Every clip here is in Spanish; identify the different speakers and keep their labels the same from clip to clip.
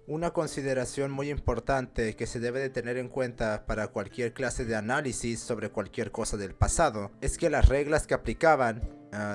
Speaker 1: Una consideración muy importante que se debe de tener en cuenta para cualquier clase de análisis sobre cualquier cosa del pasado es que las reglas que aplicaban,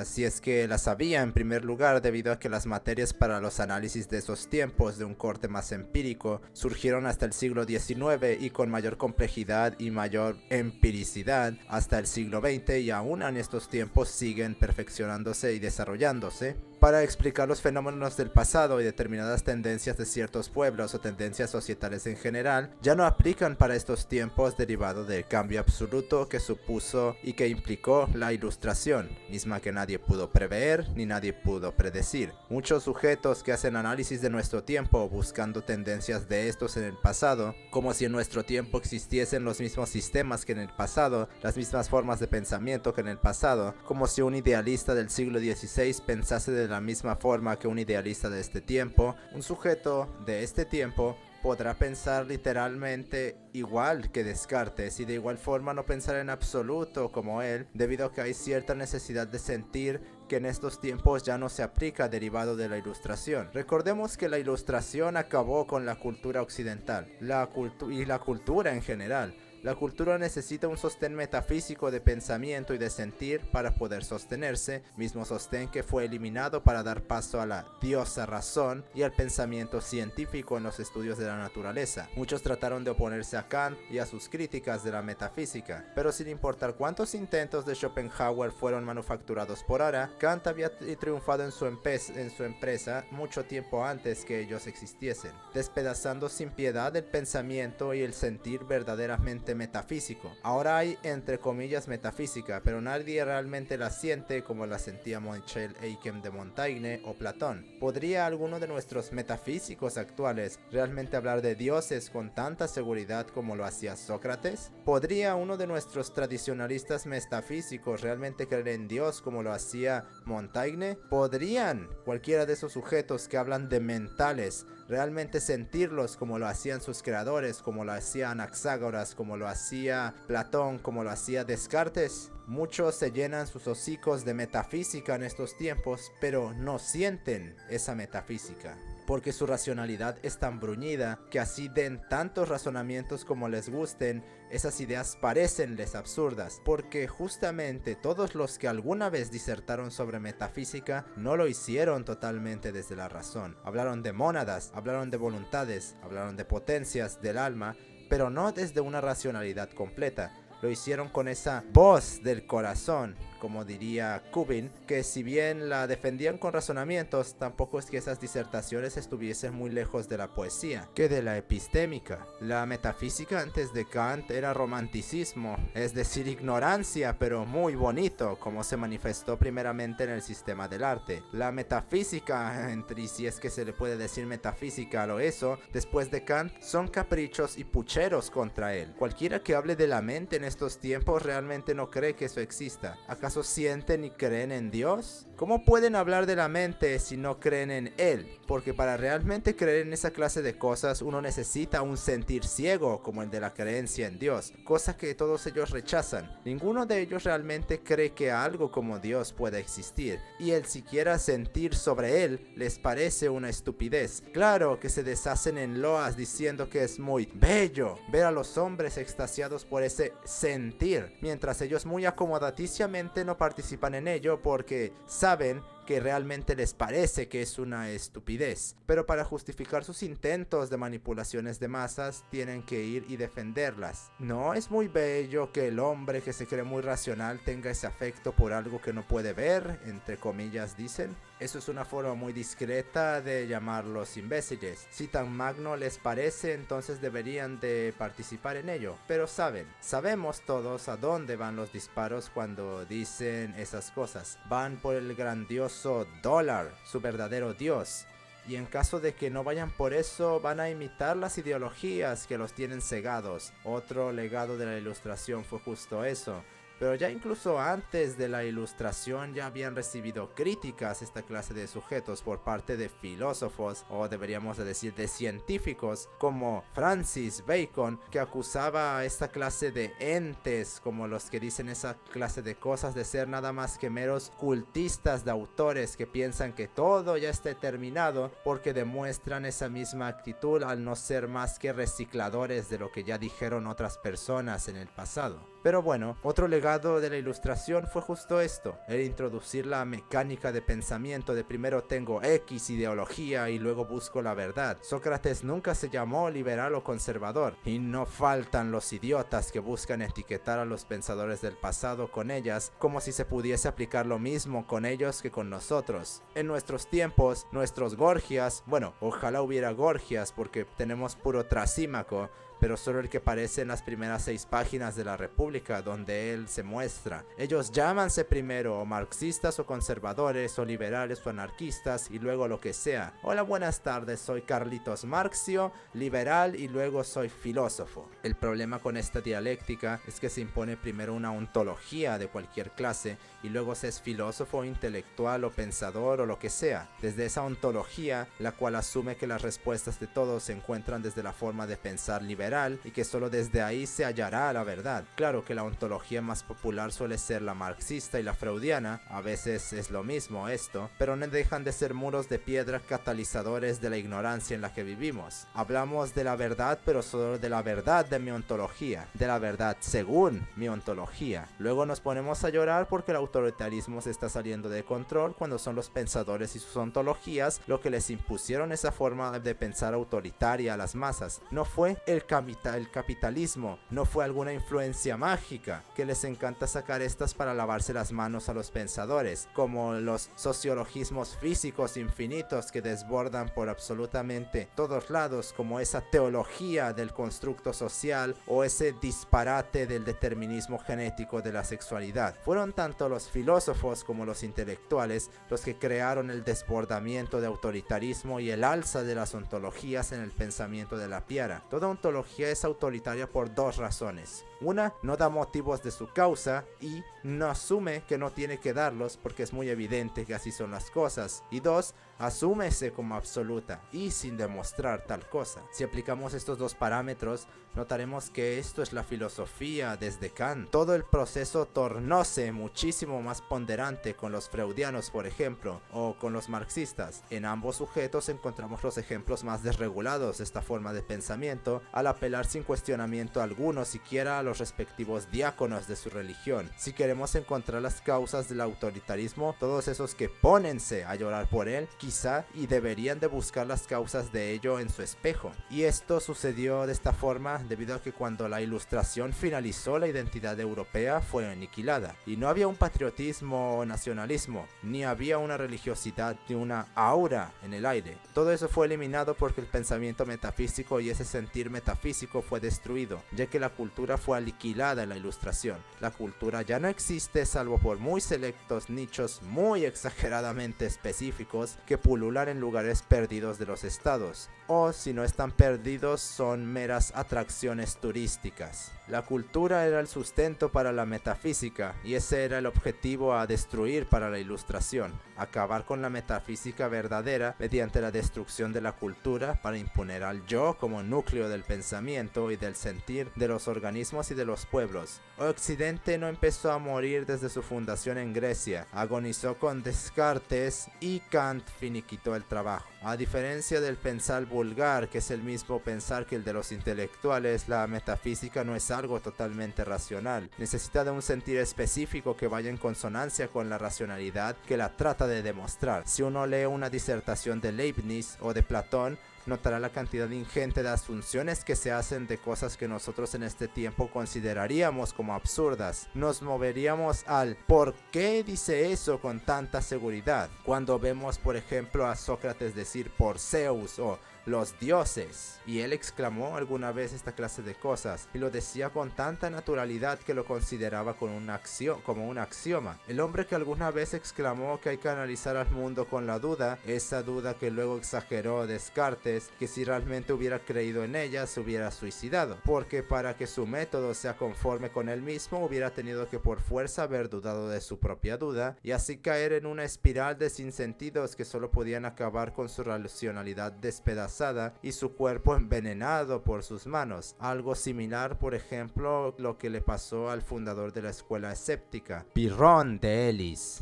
Speaker 1: si es que las había en primer lugar, debido a que las materias para los análisis de esos tiempos de un corte más empírico surgieron hasta el siglo XIX y con mayor complejidad y mayor empiricidad hasta el siglo XX, y aún en estos tiempos siguen perfeccionándose y desarrollándose para explicar los fenómenos del pasado y determinadas tendencias de ciertos pueblos o tendencias societales en general. Ya no aplican para estos tiempos derivado del cambio absoluto que supuso y que implicó la Ilustración, misma que nadie pudo prever ni nadie pudo predecir. Muchos sujetos que hacen análisis de nuestro tiempo buscando tendencias de estos en el pasado, como si en nuestro tiempo existiesen los mismos sistemas que en el pasado, las mismas formas de pensamiento que en el pasado, como si un idealista del siglo XVI pensase de la misma forma que un idealista de este tiempo. Un sujeto de este tiempo podrá pensar literalmente igual que Descartes y de igual forma no pensar en absoluto como él, debido a que hay cierta necesidad de sentir que en estos tiempos ya no se aplica derivado de la Ilustración. Recordemos que la Ilustración acabó con la cultura occidental, y la cultura en general. La cultura necesita un sostén metafísico de pensamiento y de sentir para poder sostenerse, mismo sostén que fue eliminado para dar paso a la diosa razón y al pensamiento científico en los estudios de la naturaleza. Muchos trataron de oponerse a Kant y a sus críticas de la metafísica, pero sin importar cuántos intentos de Schopenhauer fueron manufacturados por ahora, Kant había triunfado en su empresa mucho tiempo antes que ellos existiesen, despedazando sin piedad el pensamiento y el sentir verdaderamente metafísico. Ahora hay entre comillas metafísica, pero nadie realmente la siente como la sentía Michel Eichen de Montaigne o Platón. ¿Podría alguno de nuestros metafísicos actuales realmente hablar de dioses con tanta seguridad como lo hacía Sócrates? ¿Podría uno de nuestros tradicionalistas metafísicos realmente creer en Dios como lo hacía Montaigne? ¿Podrían cualquiera de esos sujetos que hablan de mentales realmente sentirlos como lo hacían sus creadores, como lo hacía Anaxágoras, como lo hacía Platón, como lo hacía Descartes? Muchos se llenan sus hocicos de metafísica en estos tiempos, pero no sienten esa metafísica, porque su racionalidad es tan bruñida que así den tantos razonamientos como les gusten, esas ideas parecenles absurdas, porque justamente todos los que alguna vez disertaron sobre metafísica no lo hicieron totalmente desde la razón. Hablaron de mónadas, hablaron de voluntades, hablaron de potencias del alma, pero no desde una racionalidad completa. Lo hicieron con esa voz del corazón, como diría Kubin, que si bien la defendían con razonamientos, tampoco es que esas disertaciones estuviesen muy lejos de la poesía, que de la epistémica. La metafísica antes de Kant era romanticismo, es decir, ignorancia, pero muy bonito, como se manifestó primeramente en el sistema del arte. La metafísica, entre si es que se le puede decir metafísica a lo eso, después de Kant, son caprichos y pucheros contra él. Cualquiera que hable de la mente en estos tiempos realmente no cree que eso exista. ¿Acaso sienten y creen en Dios? ¿Cómo pueden hablar de la mente si no creen en Él? Porque para realmente creer en esa clase de cosas uno necesita un sentir ciego como el de la creencia en Dios, cosa que todos ellos rechazan. Ninguno de ellos realmente cree que algo como Dios pueda existir, y el siquiera sentir sobre Él les parece una estupidez. Claro que se deshacen en loas diciendo que es muy bello ver a los hombres extasiados por ese sentir, mientras ellos muy acomodaticiamente no participan en ello porque saben que realmente les parece que es una estupidez. Pero para justificar sus intentos de manipulaciones de masas, tienen que ir y defenderlas. No es muy bello que el hombre que se cree muy racional tenga ese afecto por algo que no puede ver, entre comillas dicen. Eso es una forma muy discreta de llamarlos imbéciles. Si tan magno les parece, entonces deberían de participar en ello. Pero sabemos todos a dónde van los disparos cuando dicen esas cosas. Van por el grandioso dólar, su verdadero dios. Y en caso de que no vayan por eso, van a imitar las ideologías que los tienen cegados. Otro legado de la Ilustración fue justo eso. Pero ya incluso antes de la Ilustración ya habían recibido críticas esta clase de sujetos por parte de filósofos, o deberíamos decir de científicos, como Francis Bacon, que acusaba a esta clase de entes, como los que dicen esa clase de cosas, de ser nada más que meros cultistas de autores que piensan que todo ya está terminado, porque demuestran esa misma actitud al no ser más que recicladores de lo que ya dijeron otras personas en el pasado. Pero bueno, otro legado de la Ilustración fue justo esto, el introducir la mecánica de pensamiento de primero tengo X ideología y luego busco la verdad. Sócrates nunca se llamó liberal o conservador, y no faltan los idiotas que buscan etiquetar a los pensadores del pasado con ellas, como si se pudiese aplicar lo mismo con ellos que con nosotros. En nuestros tiempos, nuestros Gorgias, bueno, ojalá hubiera Gorgias porque tenemos puro Trasímaco, pero solo el que aparece en las primeras 6 páginas de la República, donde él se muestra. Ellos llámanse primero o marxistas o conservadores o liberales o anarquistas y luego lo que sea. Hola, buenas tardes, soy Carlitos Marxio, liberal y luego soy filósofo. El problema con esta dialéctica es que se impone primero una ontología de cualquier clase y luego se es filósofo, intelectual o pensador o lo que sea. Desde esa ontología, la cual asume que las respuestas de todos se encuentran desde la forma de pensar liberal y que solo desde ahí se hallará la verdad. Claro que la ontología más popular suele ser la marxista y la freudiana, a veces es lo mismo esto, pero no dejan de ser muros de piedra catalizadores de la ignorancia en la que vivimos. Hablamos de la verdad, pero solo de la verdad de mi ontología, de la verdad según mi ontología. Luego nos ponemos a llorar porque el autoritarismo se está saliendo de control cuando son los pensadores y sus ontologías lo que les impusieron esa forma de pensar autoritaria a las masas. No fue el capitalismo, no fue alguna influencia mágica, que les encanta sacar estas para lavarse las manos a los pensadores, como los sociologismos físicos infinitos que desbordan por absolutamente todos lados, como esa teología del constructo social o ese disparate del determinismo genético de la sexualidad. Fueron tanto los filósofos como los intelectuales los que crearon el desbordamiento de autoritarismo y el alza de las ontologías en el pensamiento de la Piara. Toda ontología es autoritaria por 2 razones. Una, no da motivos de su causa y no asume que no tiene que darlos porque es muy evidente que así son las cosas. Y 2, asúmese como absoluta y sin demostrar tal cosa. Si aplicamos estos 2 parámetros, notaremos que esto es la filosofía desde Kant. Todo el proceso tornóse muchísimo más ponderante con los freudianos, por ejemplo, o con los marxistas. En ambos sujetos encontramos los ejemplos más desregulados de esta forma de pensamiento, al apelar sin cuestionamiento alguno siquiera a los respectivos diáconos de su religión. Si queremos encontrar las causas del autoritarismo, todos esos que pónense a llorar por él, quizá y deberían de buscar las causas de ello en su espejo. Y esto sucedió de esta forma debido a que cuando la Ilustración finalizó, la identidad europea fue aniquilada y no había un patriotismo o nacionalismo, ni había una religiosidad ni una aura en el aire. Todo eso fue eliminado porque el pensamiento metafísico y ese sentir metafísico fue destruido, ya que la cultura fue aniquilada en la Ilustración. La cultura ya no existe salvo por muy selectos nichos muy exageradamente específicos que pululan en lugares perdidos de los estados, o si no están perdidos son meras atracciones turísticas. La cultura era el sustento para la metafísica y ese era el objetivo a destruir para la Ilustración, acabar con la metafísica verdadera mediante la destrucción de la cultura para imponer al yo como núcleo del pensamiento y del sentir de los organismos y de los pueblos. Occidente no empezó a morir desde su fundación en Grecia, agonizó con Descartes y Kant finiquitó el trabajo. A diferencia del pensar vulgar, que es el mismo pensar que el de los intelectuales, la metafísica no es algo totalmente racional. Necesita de un sentir específico que vaya en consonancia con la racionalidad que la trata de demostrar. Si uno lee una disertación de Leibniz o de Platón, notará la cantidad ingente de asunciones que se hacen de cosas que nosotros en este tiempo consideraríamos como absurdas. Nos moveríamos al ¿por qué dice eso con tanta seguridad? Cuando vemos por ejemplo a Sócrates decir por Zeus o los dioses. Y él exclamó alguna vez esta clase de cosas, y lo decía con tanta naturalidad que lo consideraba como un axioma. El hombre que alguna vez exclamó que hay que analizar al mundo con la duda, esa duda que luego exageró Descartes, que si realmente hubiera creído en ella se hubiera suicidado, porque para que su método sea conforme con él mismo hubiera tenido que por fuerza haber dudado de su propia duda, y así caer en una espiral de sinsentidos que solo podían acabar con su racionalidad despedazada y su cuerpo envenenado por sus manos. Algo similar, por ejemplo, lo que le pasó al fundador de la escuela escéptica, Pirrón de Elis.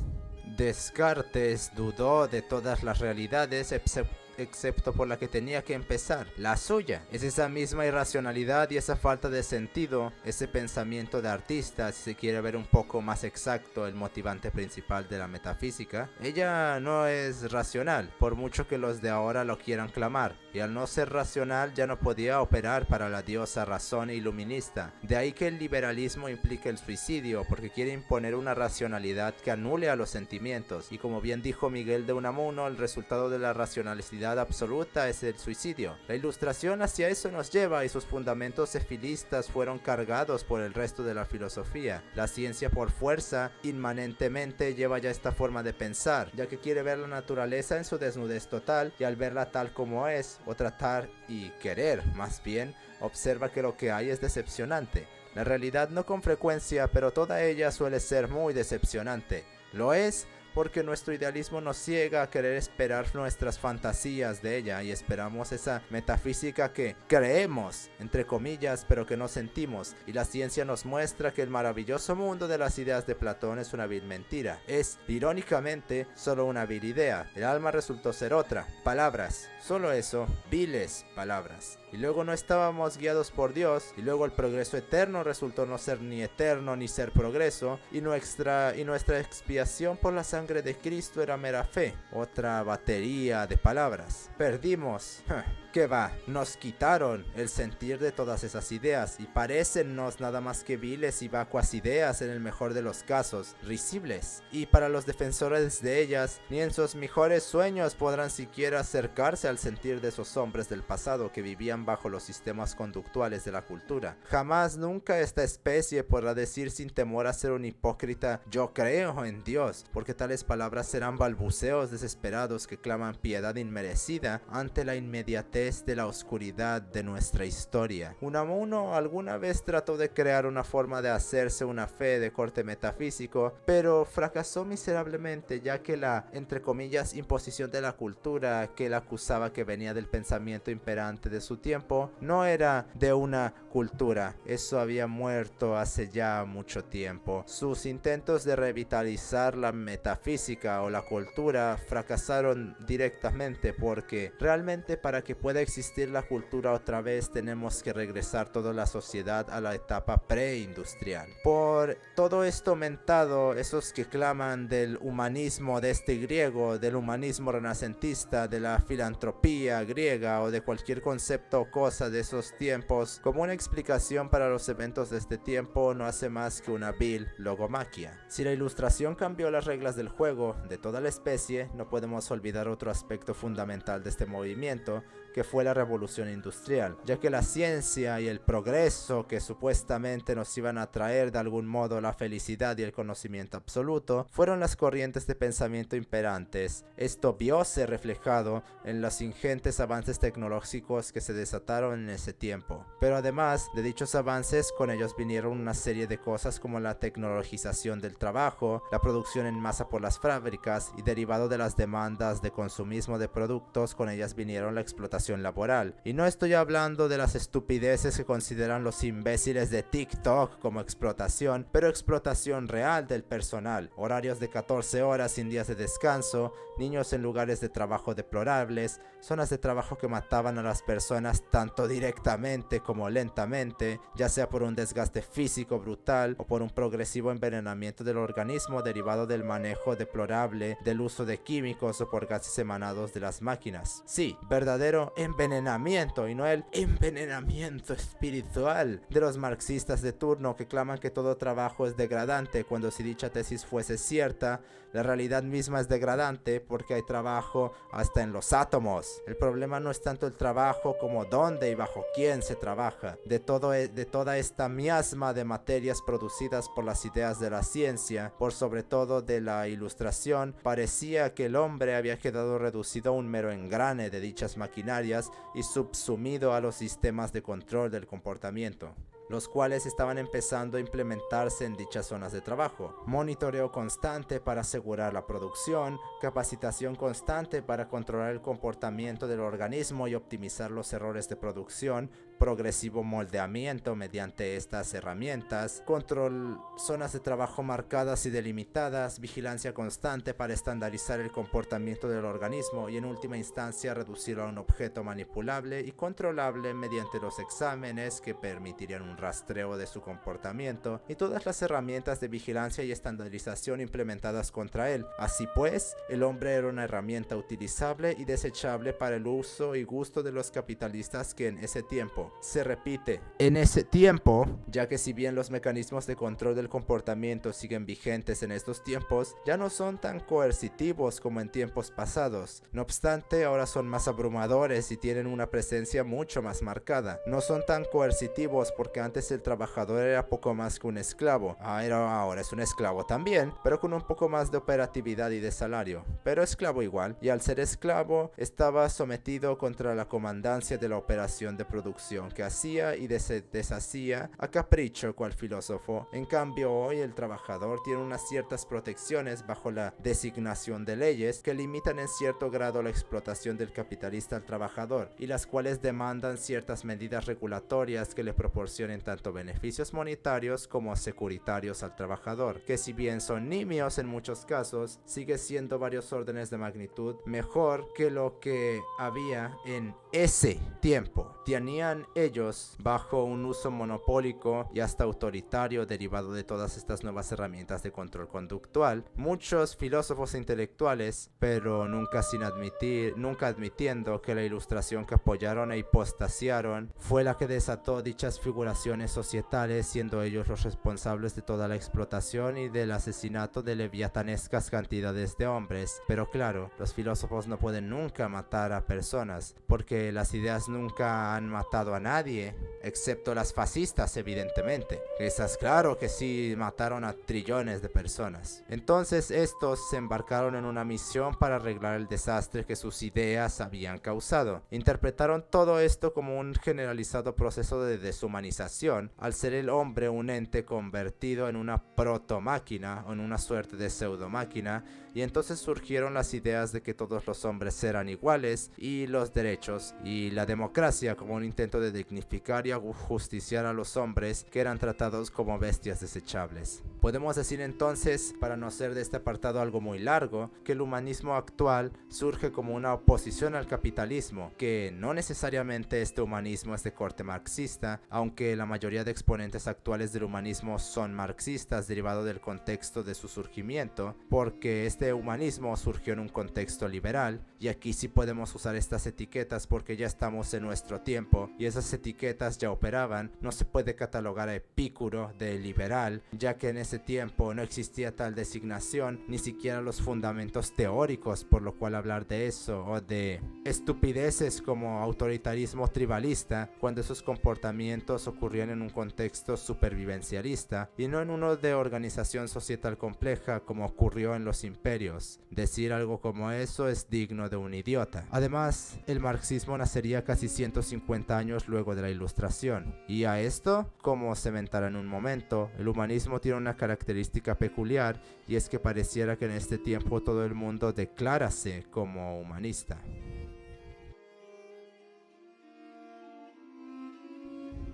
Speaker 1: Descartes dudó de todas las realidades excepto por la que tenía que empezar, la suya. Es esa misma irracionalidad y esa falta de sentido, ese pensamiento de artista, si se quiere ver un poco más exacto el motivante principal de la metafísica. Ella no es racional, por mucho que los de ahora lo quieran clamar, y al no ser racional ya no podía operar para la diosa razón iluminista. De ahí que el liberalismo implica el suicidio, porque quiere imponer una racionalidad que anule a los sentimientos, y como bien dijo Miguel de Unamuno, el resultado de la racionalidad absoluta es el suicidio. La Ilustración hacia eso nos lleva, y sus fundamentos efilistas fueron cargados por el resto de la filosofía. La ciencia por fuerza inmanentemente lleva ya esta forma de pensar, ya que quiere ver la naturaleza en su desnudez total, y al verla tal como es, o tratar y querer más bien, observa que lo que hay es decepcionante. La realidad no con frecuencia, pero toda ella suele ser muy decepcionante. Lo es porque nuestro idealismo nos ciega a querer esperar nuestras fantasías de ella, y esperamos esa metafísica que creemos, entre comillas, pero que no sentimos, y la ciencia nos muestra que el maravilloso mundo de las ideas de Platón es una vil mentira. Es, irónicamente, solo una vil idea. El alma resultó ser otra. Palabras. Solo eso. Viles palabras. Y luego no estábamos guiados por Dios, y luego el progreso eterno resultó no ser ni eterno ni ser progreso, y nuestra expiación por la sangre de Cristo era mera fe. Otra batería de palabras. Perdimos. ¿Qué va? Nos quitaron el sentir de todas esas ideas, y parécennos nada más que viles y vacuas ideas, en el mejor de los casos, risibles. Y para los defensores de ellas, ni en sus mejores sueños podrán siquiera acercarse al sentir de esos hombres del pasado que vivían bajo los sistemas conductuales de la cultura. Jamás nunca esta especie podrá decir sin temor a ser un hipócrita: yo creo en Dios, porque tales palabras serán balbuceos desesperados que claman piedad inmerecida ante la inmediatez de la oscuridad de nuestra historia. Unamuno alguna vez trató de crear una forma de hacerse una fe de corte metafísico, pero fracasó miserablemente, ya que la, entre comillas, imposición de la cultura que él acusaba que venía del pensamiento imperante de su tiempo, no era de una cultura. Eso había muerto hace ya mucho tiempo. Sus intentos de revitalizar la metafísica o la cultura fracasaron directamente, porque realmente para que pueda existir la cultura otra vez tenemos que regresar toda la sociedad a la etapa preindustrial. Por todo esto mentado, esos que claman del humanismo de este griego, del humanismo renacentista, de la filantropía griega o de cualquier concepto o cosa de esos tiempos como una explicación para los eventos de este tiempo, no hace más que una vil logomaquia. Si la Ilustración cambió las reglas del juego de toda la especie, no podemos olvidar otro aspecto fundamental de este movimiento, que fue la revolución industrial, ya que la ciencia y el progreso que supuestamente nos iban a traer de algún modo la felicidad y el conocimiento absoluto, fueron las corrientes de pensamiento imperantes. Esto vióse reflejado en los ingentes avances tecnológicos que se desataron en ese tiempo. Pero además de dichos avances, con ellos vinieron una serie de cosas como la tecnologización del trabajo, la producción en masa por las fábricas, y derivado de las demandas de consumismo de productos, con ellas vinieron la explotación laboral. Y no estoy hablando de las estupideces que consideran los imbéciles de TikTok como explotación, pero explotación real del personal. Horarios de 14 horas sin días de descanso, niños en lugares de trabajo deplorables, zonas de trabajo que mataban a las personas tanto directamente como lentamente, ya sea por un desgaste físico brutal o por un progresivo envenenamiento del organismo derivado del manejo deplorable del uso de químicos o por gases emanados de las máquinas. Sí, verdadero envenenamiento y no el envenenamiento espiritual de los marxistas de turno que claman que todo trabajo es degradante, cuando si dicha tesis fuese cierta, la realidad misma es degradante porque hay trabajo hasta en los átomos. El problema no es tanto el trabajo como dónde y bajo quién se trabaja. De toda esta miasma de materias producidas por las ideas de la ciencia, por sobre todo de la ilustración, parecía que el hombre había quedado reducido a un mero engrane de dichas maquinarias y subsumido a los sistemas de control del comportamiento, los cuales estaban empezando a implementarse en dichas zonas de trabajo. Monitoreo constante para asegurar la producción, capacitación constante para controlar el comportamiento del organismo y optimizar los errores de producción, progresivo moldeamiento mediante estas herramientas, control, zonas de trabajo marcadas y delimitadas, vigilancia constante para estandarizar el comportamiento del organismo y en última instancia reducirlo a un objeto manipulable y controlable mediante los exámenes que permitirían un rastreo de su comportamiento y todas las herramientas de vigilancia y estandarización implementadas contra él. Así pues, el hombre era una herramienta utilizable y desechable para el uso y gusto de los capitalistas que en ese tiempo, se repite, en ese tiempo, ya que si bien los mecanismos de control del comportamiento siguen vigentes en estos tiempos, ya no son tan coercitivos como en tiempos pasados. No obstante, ahora son más abrumadores y tienen una presencia mucho más marcada. No son tan coercitivos porque antes el trabajador era poco más que un esclavo. Ahora es un esclavo también, pero con un poco más de operatividad y de salario. Pero esclavo igual, y al ser esclavo, estaba sometido contra la comandancia de la operación de producción que hacía y deshacía a capricho cual filósofo. En cambio, hoy el trabajador tiene unas ciertas protecciones bajo la designación de leyes que limitan en cierto grado la explotación del capitalista al trabajador y las cuales demandan ciertas medidas regulatorias que le proporcionen tanto beneficios monetarios como securitarios al trabajador, que si bien son nimios en muchos casos, sigue siendo varios órdenes de magnitud mejor que lo que había en ese tiempo. Tenían ellos bajo un uso monopólico y hasta autoritario derivado de todas estas nuevas herramientas de control conductual. Muchos filósofos intelectuales, pero nunca admitiendo que la ilustración que apoyaron e hipostasiaron fue la que desató dichas figuraciones societales, siendo ellos los responsables de toda la explotación y del asesinato de leviatanescas cantidades de hombres. Pero claro, los filósofos no pueden nunca matar a personas, porque las ideas nunca han matado a nadie, excepto las fascistas, evidentemente. Esas, claro que sí, mataron a trillones de personas. Entonces estos se embarcaron en una misión para arreglar el desastre que sus ideas habían causado. Interpretaron todo esto como un generalizado proceso de deshumanización, al ser el hombre un ente convertido en una protomáquina o en una suerte de pseudomáquina, y entonces surgieron las ideas de que todos los hombres eran iguales y los derechos y la democracia como un intento de dignificar y justiciar a los hombres que eran tratados como bestias desechables. Podemos decir entonces, para no hacer de este apartado algo muy largo, que el humanismo actual surge como una oposición al capitalismo, que no necesariamente este humanismo es de corte marxista, aunque la mayoría de exponentes actuales del humanismo son marxistas derivado del contexto de su surgimiento, porque este humanismo surgió en un contexto liberal, y aquí sí podemos usar estas etiquetas porque ya estamos en nuestro tiempo y esas etiquetas ya operaban. No se puede catalogar a Epicuro de liberal, ya que en ese tiempo no existía tal designación, ni siquiera los fundamentos teóricos, por lo cual hablar de eso o de estupideces como autoritarismo tribalista, cuando esos comportamientos ocurrían en un contexto supervivencialista y no en uno de organización societal compleja como ocurrió en los imperios. Decir algo como eso es digno de un idiota. Además, el marxismo nacería casi 150 años luego de la Ilustración, y a esto, como cementará en un momento, el humanismo tiene una característica peculiar, y es que pareciera que en este tiempo todo el mundo declárase como humanista.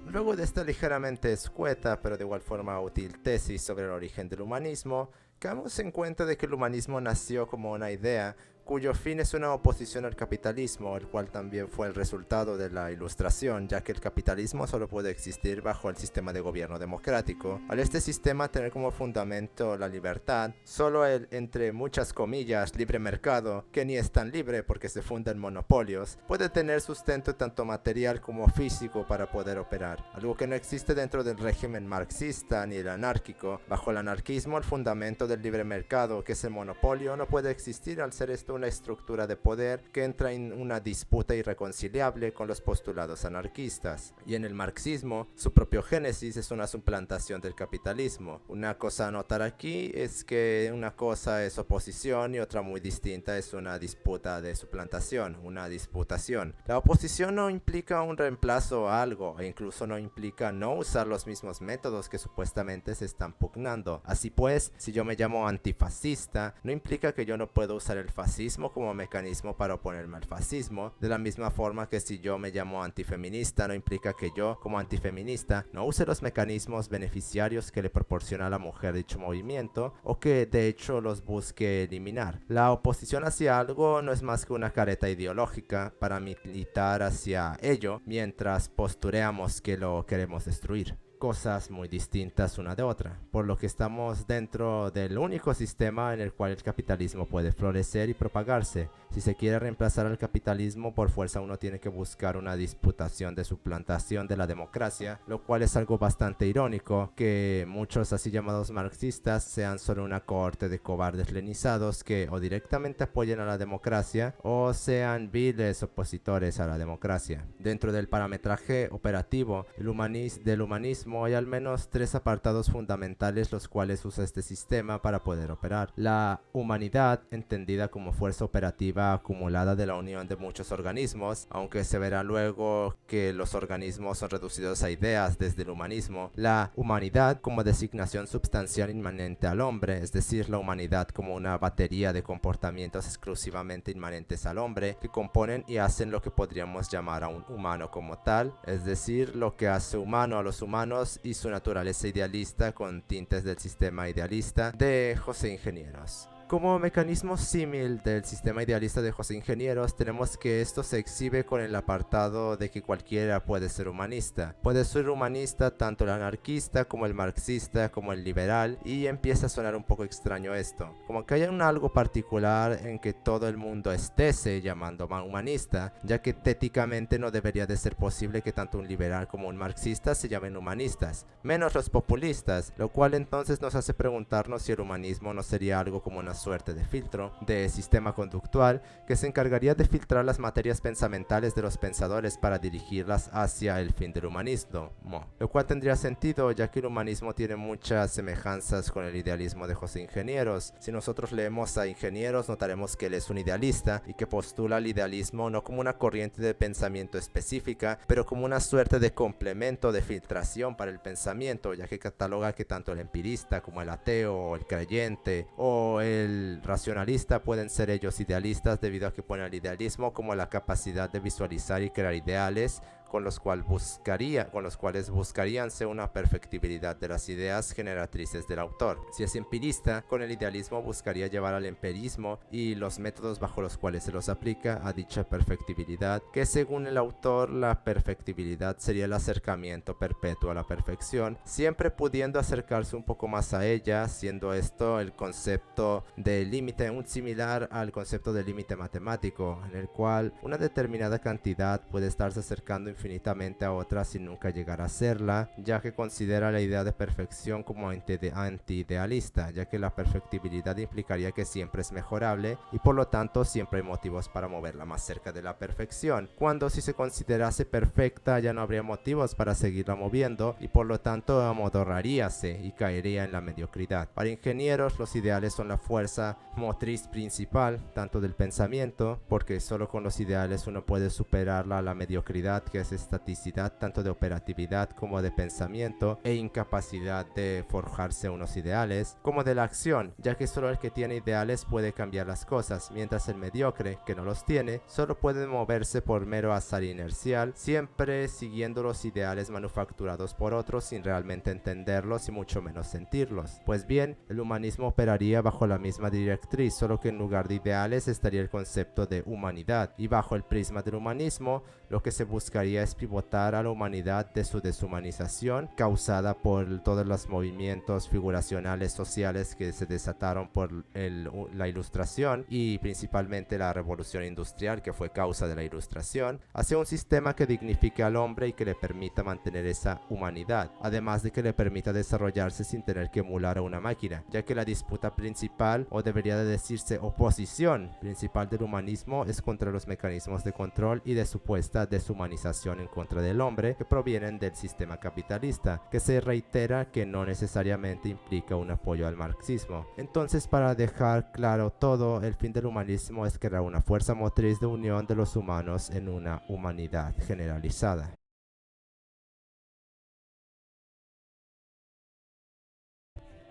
Speaker 1: Luego de esta ligeramente escueta, pero de igual forma útil tesis sobre el origen del humanismo, caemos en cuenta de que el humanismo nació como una idea cuyo fin es una oposición al capitalismo, el cual también fue el resultado de la Ilustración, ya que el capitalismo solo puede existir bajo el sistema de gobierno democrático. Al este sistema tener como fundamento la libertad, solo el, entre muchas comillas, libre mercado, que ni es tan libre porque se funda en monopolios, puede tener sustento tanto material como físico para poder operar, algo que no existe dentro del régimen marxista ni el anárquico. Bajo el anarquismo, el fundamento del libre mercado, que es el monopolio, no puede existir al ser esto una estructura de poder que entra en una disputa irreconciliable con los postulados anarquistas. Y en el marxismo, su propio génesis es una suplantación del capitalismo. Una cosa a notar aquí es que una cosa es oposición y otra muy distinta es una disputa de suplantación, una disputación. La oposición no implica un reemplazo a algo e incluso no implica no usar los mismos métodos que supuestamente se están pugnando. Así pues, si yo me llamo antifascista, no implica que yo no puedo usar el fascismo como mecanismo para oponerme al fascismo, de la misma forma que si yo me llamo antifeminista, no implica que yo, como antifeminista, no use los mecanismos beneficiarios que le proporciona a la mujer dicho movimiento, o que de hecho los busque eliminar. La oposición hacia algo no es más que una careta ideológica para militar hacia ello, mientras postureamos que lo queremos destruir. Cosas muy distintas una de otra, por lo que estamos dentro del único sistema en el cual el capitalismo puede florecer y propagarse. Si se quiere reemplazar al capitalismo, por fuerza uno tiene que buscar una disputación de suplantación de la democracia, lo cual es algo bastante irónico, que muchos así llamados marxistas sean solo una cohorte de cobardes lenizados que o directamente apoyen a la democracia o sean viles opositores a la democracia. Dentro del parametraje operativo del humanismo hay al menos tres apartados fundamentales los cuales usa este sistema para poder operar. La humanidad, entendida como fuerza operativa acumulada de la unión de muchos organismos, aunque se verá luego que los organismos son reducidos a ideas desde el humanismo. La humanidad como designación substancial inmanente al hombre, es decir, la humanidad como una batería de comportamientos exclusivamente inmanentes al hombre que componen y hacen lo que podríamos llamar a un humano como tal, es decir, lo que hace humano a los humanos y su naturaleza idealista con tintes del sistema idealista de José Ingenieros. Como mecanismo símil del sistema idealista de José Ingenieros, tenemos que esto se exhibe con el apartado de que cualquiera puede ser humanista. Puede ser humanista tanto el anarquista como el marxista como el liberal, y empieza a sonar un poco extraño esto. Como que hay algo particular en que todo el mundo esté se llamando humanista, ya que técnicamente no debería de ser posible que tanto un liberal como un marxista se llamen humanistas, menos los populistas, lo cual entonces nos hace preguntarnos si el humanismo no sería algo como una suerte de filtro, de sistema conductual, que se encargaría de filtrar las materias pensamentales de los pensadores para dirigirlas hacia el fin del humanismo, lo cual tendría sentido ya que el humanismo tiene muchas semejanzas con el idealismo de José Ingenieros. Si nosotros leemos a Ingenieros, notaremos que él es un idealista y que postula el idealismo no como una corriente de pensamiento específica, pero como una suerte de complemento de filtración para el pensamiento, ya que cataloga que tanto el empirista como el ateo o el creyente o el racionalista pueden ser ellos idealistas debido a que ponen el idealismo como la capacidad de visualizar y crear ideales con los cuales buscarían ser una perfectibilidad de las ideas generatrices del autor. Si es empirista, con el idealismo buscaría llevar al empirismo y los métodos bajo los cuales se los aplica a dicha perfectibilidad, que según el autor la perfectibilidad sería el acercamiento perpetuo a la perfección, siempre pudiendo acercarse un poco más a ella, siendo esto el concepto de límite similar al concepto de límite matemático, en el cual una determinada cantidad puede estarse acercando infinitamente a otra sin nunca llegar a serla, ya que considera la idea de perfección como anti-idealista, ya que la perfectibilidad implicaría que siempre es mejorable y por lo tanto siempre hay motivos para moverla más cerca de la perfección, cuando si se considerase perfecta ya no habría motivos para seguirla moviendo y por lo tanto amodorraríase y caería en la mediocridad. Para Ingenieros, los ideales son la fuerza motriz principal tanto del pensamiento, porque solo con los ideales uno puede superar la mediocridad que es estaticidad tanto de operatividad como de pensamiento e incapacidad de forjarse unos ideales, como de la acción, ya que solo el que tiene ideales puede cambiar las cosas, mientras el mediocre, que no los tiene, solo puede moverse por mero azar inercial, siempre siguiendo los ideales manufacturados por otros sin realmente entenderlos y mucho menos sentirlos. Pues bien, el humanismo operaría bajo la misma directriz, solo que en lugar de ideales estaría el concepto de humanidad, y bajo el prisma del humanismo, lo que se buscaría es pivotar a la humanidad de su deshumanización causada por todos los movimientos figuracionales sociales que se desataron por la Ilustración y principalmente la Revolución Industrial, que fue causa de la Ilustración, hacia un sistema que dignifique al hombre y que le permita mantener esa humanidad, además de que le permita desarrollarse sin tener que emular a una máquina, ya que la disputa principal, o debería de decirse oposición principal del humanismo, es contra los mecanismos de control y de supuesta deshumanización en contra del hombre que provienen del sistema capitalista, que se reitera que no necesariamente implica un apoyo al marxismo. Entonces, para dejar claro todo, el fin del humanismo es crear una fuerza motriz de unión de los humanos en una humanidad generalizada.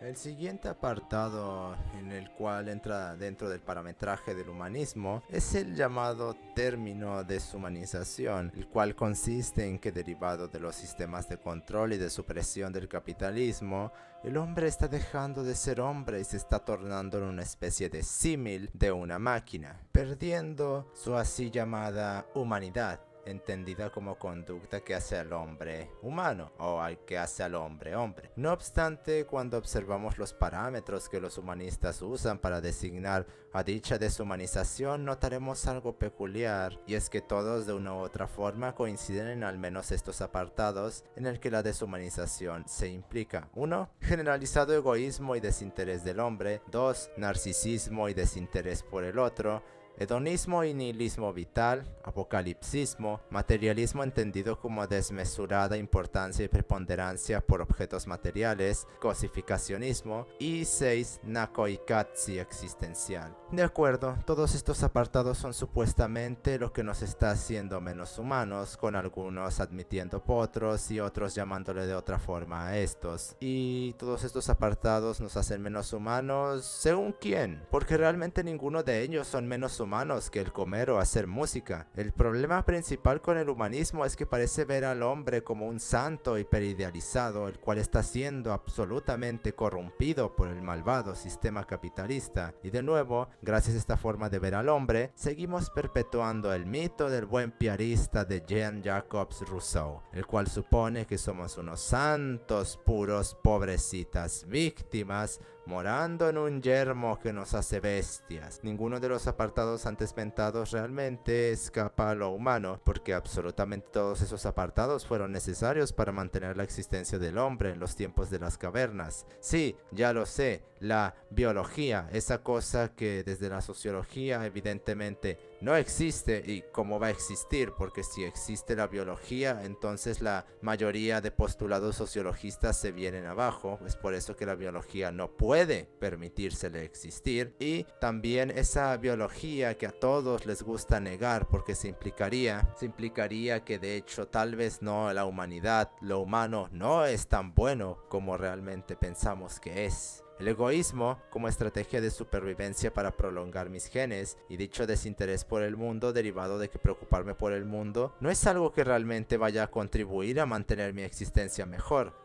Speaker 1: El siguiente apartado en el cual entra dentro del parametraje del humanismo es el llamado término deshumanización, el cual consiste en que, derivado de los sistemas de control y de supresión del capitalismo, el hombre está dejando de ser hombre y se está tornando en una especie de símil de una máquina, perdiendo su así llamada humanidad, entendida como conducta que hace al hombre humano o al que hace al hombre hombre. No obstante, cuando observamos los parámetros que los humanistas usan para designar a dicha deshumanización, notaremos algo peculiar, y es que todos de una u otra forma coinciden en al menos estos apartados en el que la deshumanización se implica. 1. Generalizado egoísmo y desinterés del hombre. 2. Narcisismo y desinterés por el otro. Hedonismo y nihilismo vital, apocalipsismo, materialismo entendido como desmesurada importancia y preponderancia por objetos materiales, cosificacionismo, y 6. Nakoikatsi existencial. De acuerdo, todos estos apartados son supuestamente lo que nos está haciendo menos humanos, con algunos admitiendo potros y otros llamándole de otra forma a estos. Y todos estos apartados nos hacen menos humanos, ¿según quién? Porque realmente ninguno de ellos son menos humanos que el comer o hacer música. El problema principal con el humanismo es que parece ver al hombre como un santo hiperidealizado, el cual está siendo absolutamente corrompido por el malvado sistema capitalista. Y de nuevo, gracias a esta forma de ver al hombre, seguimos perpetuando el mito del buen piarista de Jean-Jacques Rousseau, el cual supone que somos unos santos puros, pobrecitas víctimas, morando en un yermo que nos hace bestias. Ninguno de los apartados antes mentados realmente escapa a lo humano, porque absolutamente todos esos apartados fueron necesarios para mantener la existencia del hombre en los tiempos de las cavernas. Sí, ya lo sé, la biología, esa cosa que desde la sociología evidentemente no existe, y cómo va a existir, porque si existe la biología, entonces la mayoría de postulados sociologistas se vienen abajo. Es por eso que la biología no puede permitírsele existir, y también esa biología que a todos les gusta negar, porque se implicaría que de hecho tal vez no, la humanidad, lo humano no es tan bueno como realmente pensamos que es. El egoísmo como estrategia de supervivencia para prolongar mis genes, y dicho desinterés por el mundo derivado de que preocuparme por el mundo no es algo que realmente vaya a contribuir a mantener mi existencia mejor,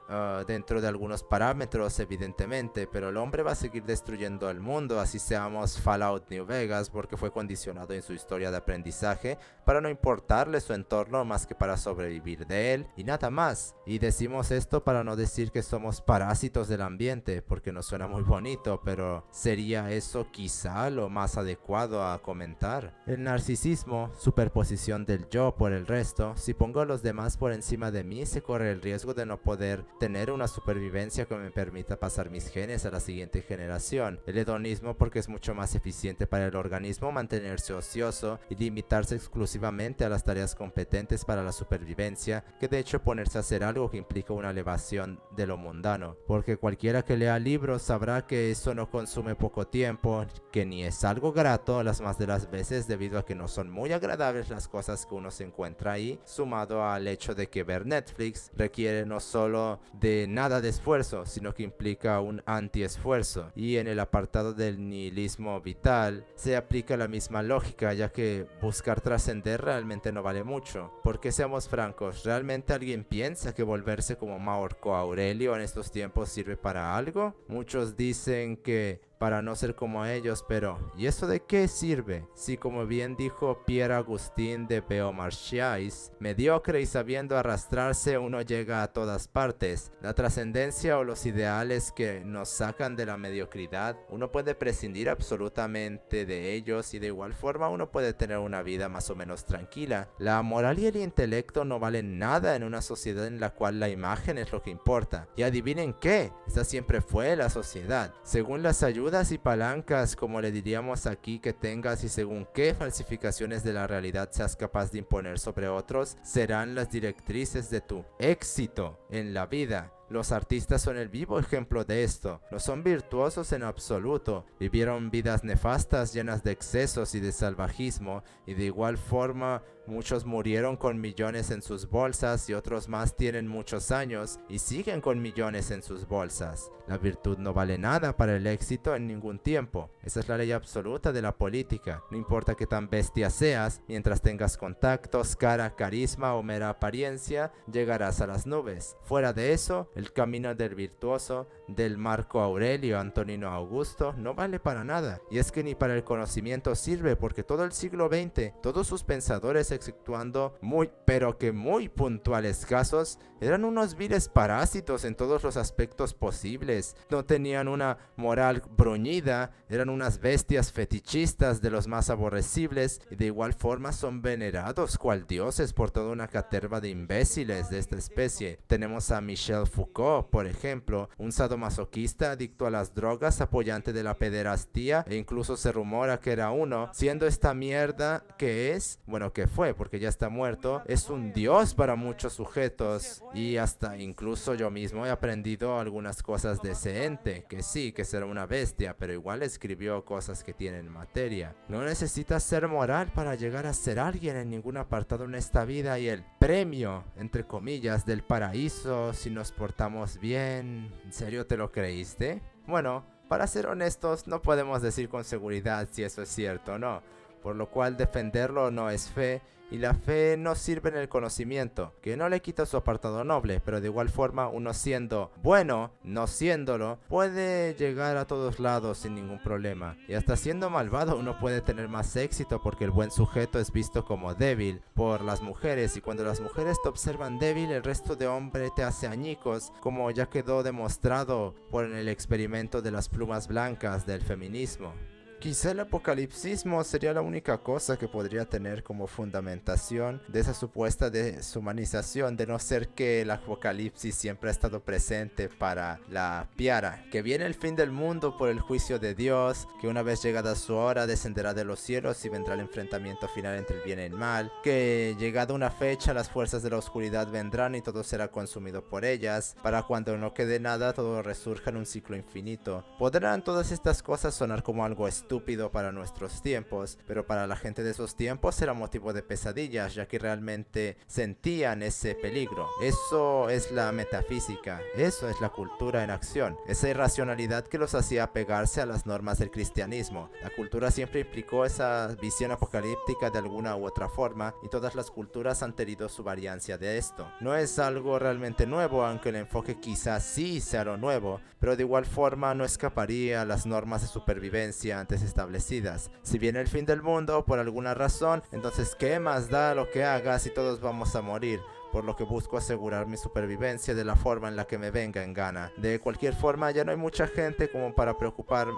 Speaker 1: dentro de algunos parámetros evidentemente, pero el hombre va a seguir destruyendo el mundo, así seamos Fallout New Vegas, porque fue condicionado en su historia de aprendizaje para no importarle su entorno más que para sobrevivir de él y nada más. Y decimos esto para no decir que somos parásitos del ambiente, porque nos suena muy bonito, pero ¿sería eso quizá lo más adecuado a comentar? El narcisismo, superposición del yo por el resto. Si pongo a los demás por encima de mí, se corre el riesgo de no poder tener una supervivencia que me permita pasar mis genes a la siguiente generación. El hedonismo porque es mucho más eficiente para el organismo mantenerse ocioso y limitarse exclusivamente a las tareas competentes para la supervivencia, que de hecho ponerse a hacer algo que implica una elevación de lo mundano, porque cualquiera que lea libros sabrá que eso no consume poco tiempo, que ni es algo grato las más de las veces debido a que no son muy agradables las cosas que uno se encuentra ahí, sumado al hecho de que ver Netflix requiere no solo de nada de esfuerzo, sino que implica un anti-esfuerzo, y en el apartado del nihilismo vital se aplica la misma lógica, ya que buscar trascender realmente no vale mucho, porque seamos francos, ¿realmente alguien piensa que volverse como Marco Aurelio en estos tiempos sirve para algo? Muchos dicen que para no ser como ellos, pero ¿y eso de qué sirve? Si, como bien dijo Pierre Agustín de Beaumarchais, mediocre y sabiendo arrastrarse uno llega a todas partes. La trascendencia o los ideales que nos sacan de la mediocridad, uno puede prescindir absolutamente de ellos y de igual forma uno puede tener una vida más o menos tranquila. La moral y el intelecto no valen nada en una sociedad en la cual la imagen es lo que importa. Y adivinen qué, esa siempre fue la sociedad. Según las ayudas y palancas, como le diríamos aquí, que tengas y según qué falsificaciones de la realidad seas capaz de imponer sobre otros, serán las directrices de tu éxito en la vida. Los artistas son el vivo ejemplo de esto. No son virtuosos en absoluto. Vivieron vidas nefastas llenas de excesos y de salvajismo, y de igual forma muchos murieron con millones en sus bolsas y otros más tienen muchos años y siguen con millones en sus bolsas. La virtud no vale nada para el éxito en ningún tiempo. Esa es la ley absoluta de la política. No importa qué tan bestia seas, mientras tengas contactos, cara, carisma o mera apariencia, llegarás a las nubes. Fuera de eso, el camino del virtuoso, del Marco Aurelio, Antonino Augusto, no vale para nada. Y es que ni para el conocimiento sirve, porque todo el siglo XX, todos sus pensadores, exceptuando muy, pero que muy puntuales casos, eran unos viles parásitos en todos los aspectos posibles. No tenían una moral bruñida, eran unas bestias fetichistas de los más aborrecibles, y de igual forma son venerados cual dioses por toda una caterva de imbéciles de esta especie. Tenemos a Michel Foucault, por ejemplo, un sadomasoquista adicto a las drogas, apoyante de la pederastía, e incluso se rumora que era uno, siendo esta mierda que es, bueno, que fue, porque ya está muerto, es un dios para muchos sujetos, y hasta incluso yo mismo he aprendido algunas cosas de ese ente, que sí, que será una bestia, pero igual escribió cosas que tienen materia. No necesitas ser moral para llegar a ser alguien en ningún apartado en esta vida, y el premio, entre comillas, del paraíso, si nos portamos bien, ¿en serio te lo creíste? Bueno, para ser honestos, no podemos decir con seguridad si eso es cierto o no, por lo cual defenderlo no es fe, y la fe no sirve en el conocimiento, que no le quita su apartado noble, pero de igual forma uno siendo bueno, no siéndolo, puede llegar a todos lados sin ningún problema, y hasta siendo malvado uno puede tener más éxito porque el buen sujeto es visto como débil por las mujeres, y cuando las mujeres te observan débil el resto de hombre te hace añicos, como ya quedó demostrado por el experimento de las plumas blancas del feminismo. Quizá el apocalipsismo sería la única cosa que podría tener como fundamentación de esa supuesta deshumanización, de no ser que el apocalipsis siempre ha estado presente para la piara, que viene el fin del mundo por el juicio de Dios, que una vez llegada su hora descenderá de los cielos y vendrá el enfrentamiento final entre el bien y el mal, que llegada una fecha las fuerzas de la oscuridad vendrán y todo será consumido por ellas, para cuando no quede nada todo resurja en un ciclo infinito. Podrán todas estas cosas sonar como algo estúpido para nuestros tiempos, pero para la gente de esos tiempos era motivo de pesadillas, ya que realmente sentían ese peligro. Eso es la metafísica, eso es la cultura en acción, esa irracionalidad que los hacía apegarse a las normas del cristianismo. La cultura siempre implicó esa visión apocalíptica de alguna u otra forma, y todas las culturas han tenido su variancia de esto. No es algo realmente nuevo, aunque el enfoque quizás sí sea lo nuevo, pero de igual forma no escaparía a las normas de supervivencia antes establecidas. Si viene el fin del mundo por alguna razón, entonces ¿qué más da lo que hagas si todos vamos a morir? Por lo que busco asegurar mi supervivencia de la forma en la que me venga en gana. De cualquier forma, ya no hay mucha gente como para preocuparme,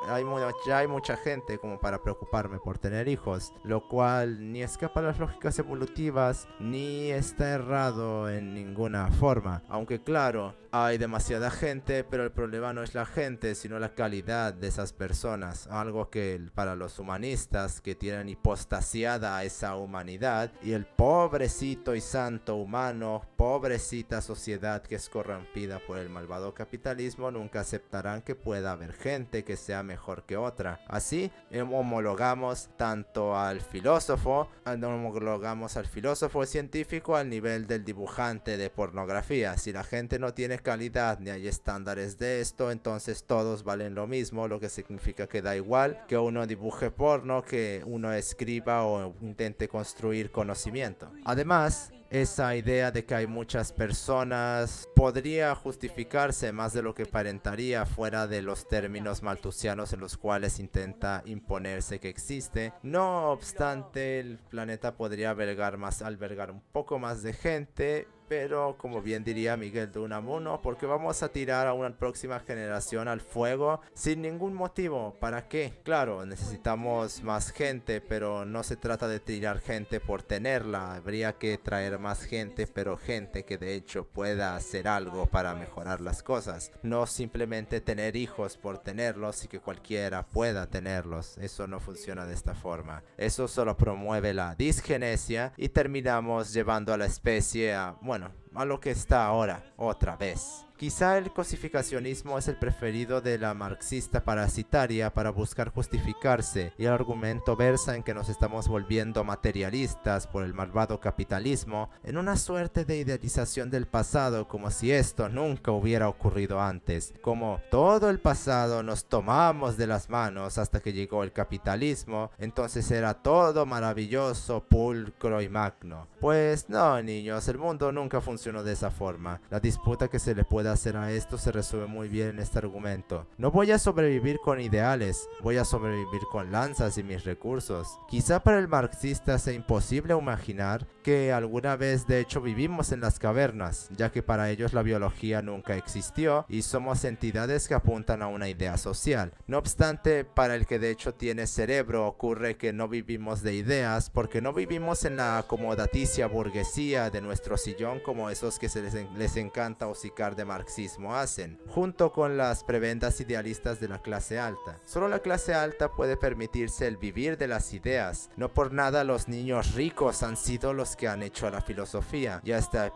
Speaker 1: ya hay mucha gente como para preocuparme por tener hijos, lo cual ni escapa a las lógicas evolutivas, ni está errado en ninguna forma. Aunque claro, hay demasiada gente, pero el problema no es la gente, sino la calidad de esas personas. Algo que para los humanistas que tienen hipostasiada a esa humanidad y el pobrecito y santo humano, pobrecita sociedad que es corrompida por el malvado capitalismo, nunca aceptarán que pueda haber gente que sea mejor que otra. Así homologamos tanto al filósofo, científico al nivel del dibujante de pornografía. Si la gente no tiene calidad ni hay estándares de esto, entonces todos valen lo mismo, lo que significa que da igual que uno dibuje porno, que uno escriba o intente construir conocimiento. Además, esa idea de que hay muchas personas podría justificarse más de lo que aparentaría fuera de los términos malthusianos en los cuales intenta imponerse que existe. No obstante, el planeta podría albergar un poco más de gente, pero como bien diría Miguel de Unamuno, porque vamos a tirar a una próxima generación al fuego sin ningún motivo. ¿Para qué? Claro, necesitamos más gente, pero no se trata de tirar gente por tenerla. Habría que traer más gente, pero gente que de hecho pueda hacer algo para mejorar las cosas. No simplemente tener hijos por tenerlos y que cualquiera pueda tenerlos. Eso no funciona de esta forma. Eso solo promueve la disgenesia y terminamos llevando a la especie a lo que está ahora, otra vez. Quizá el cosificacionismo es el preferido de la marxista parasitaria para buscar justificarse, y el argumento versa en que nos estamos volviendo materialistas por el malvado capitalismo, en una suerte de idealización del pasado, como si esto nunca hubiera ocurrido antes, como todo el pasado nos tomamos de las manos hasta que llegó el capitalismo, entonces era todo maravilloso, pulcro y magno. Pues no, niños, el mundo nunca funcionó de esa forma. La disputa que se le puede hacer a esto se resuelve muy bien en este argumento. No voy a sobrevivir con ideales, voy a sobrevivir con lanzas y mis recursos. Quizá para el marxista sea imposible imaginar que alguna vez de hecho vivimos en las cavernas, ya que para ellos la biología nunca existió y somos entidades que apuntan a una idea social. No obstante, para el que de hecho tiene cerebro, ocurre que no vivimos de ideas porque no vivimos en la acomodaticia burguesía de nuestro sillón como esos que les encanta hocicar de marxismo hacen, junto con las prebendas idealistas de la clase alta. Solo la clase alta puede permitirse el vivir de las ideas. No por nada los niños ricos han sido los que han hecho a la filosofía, y hasta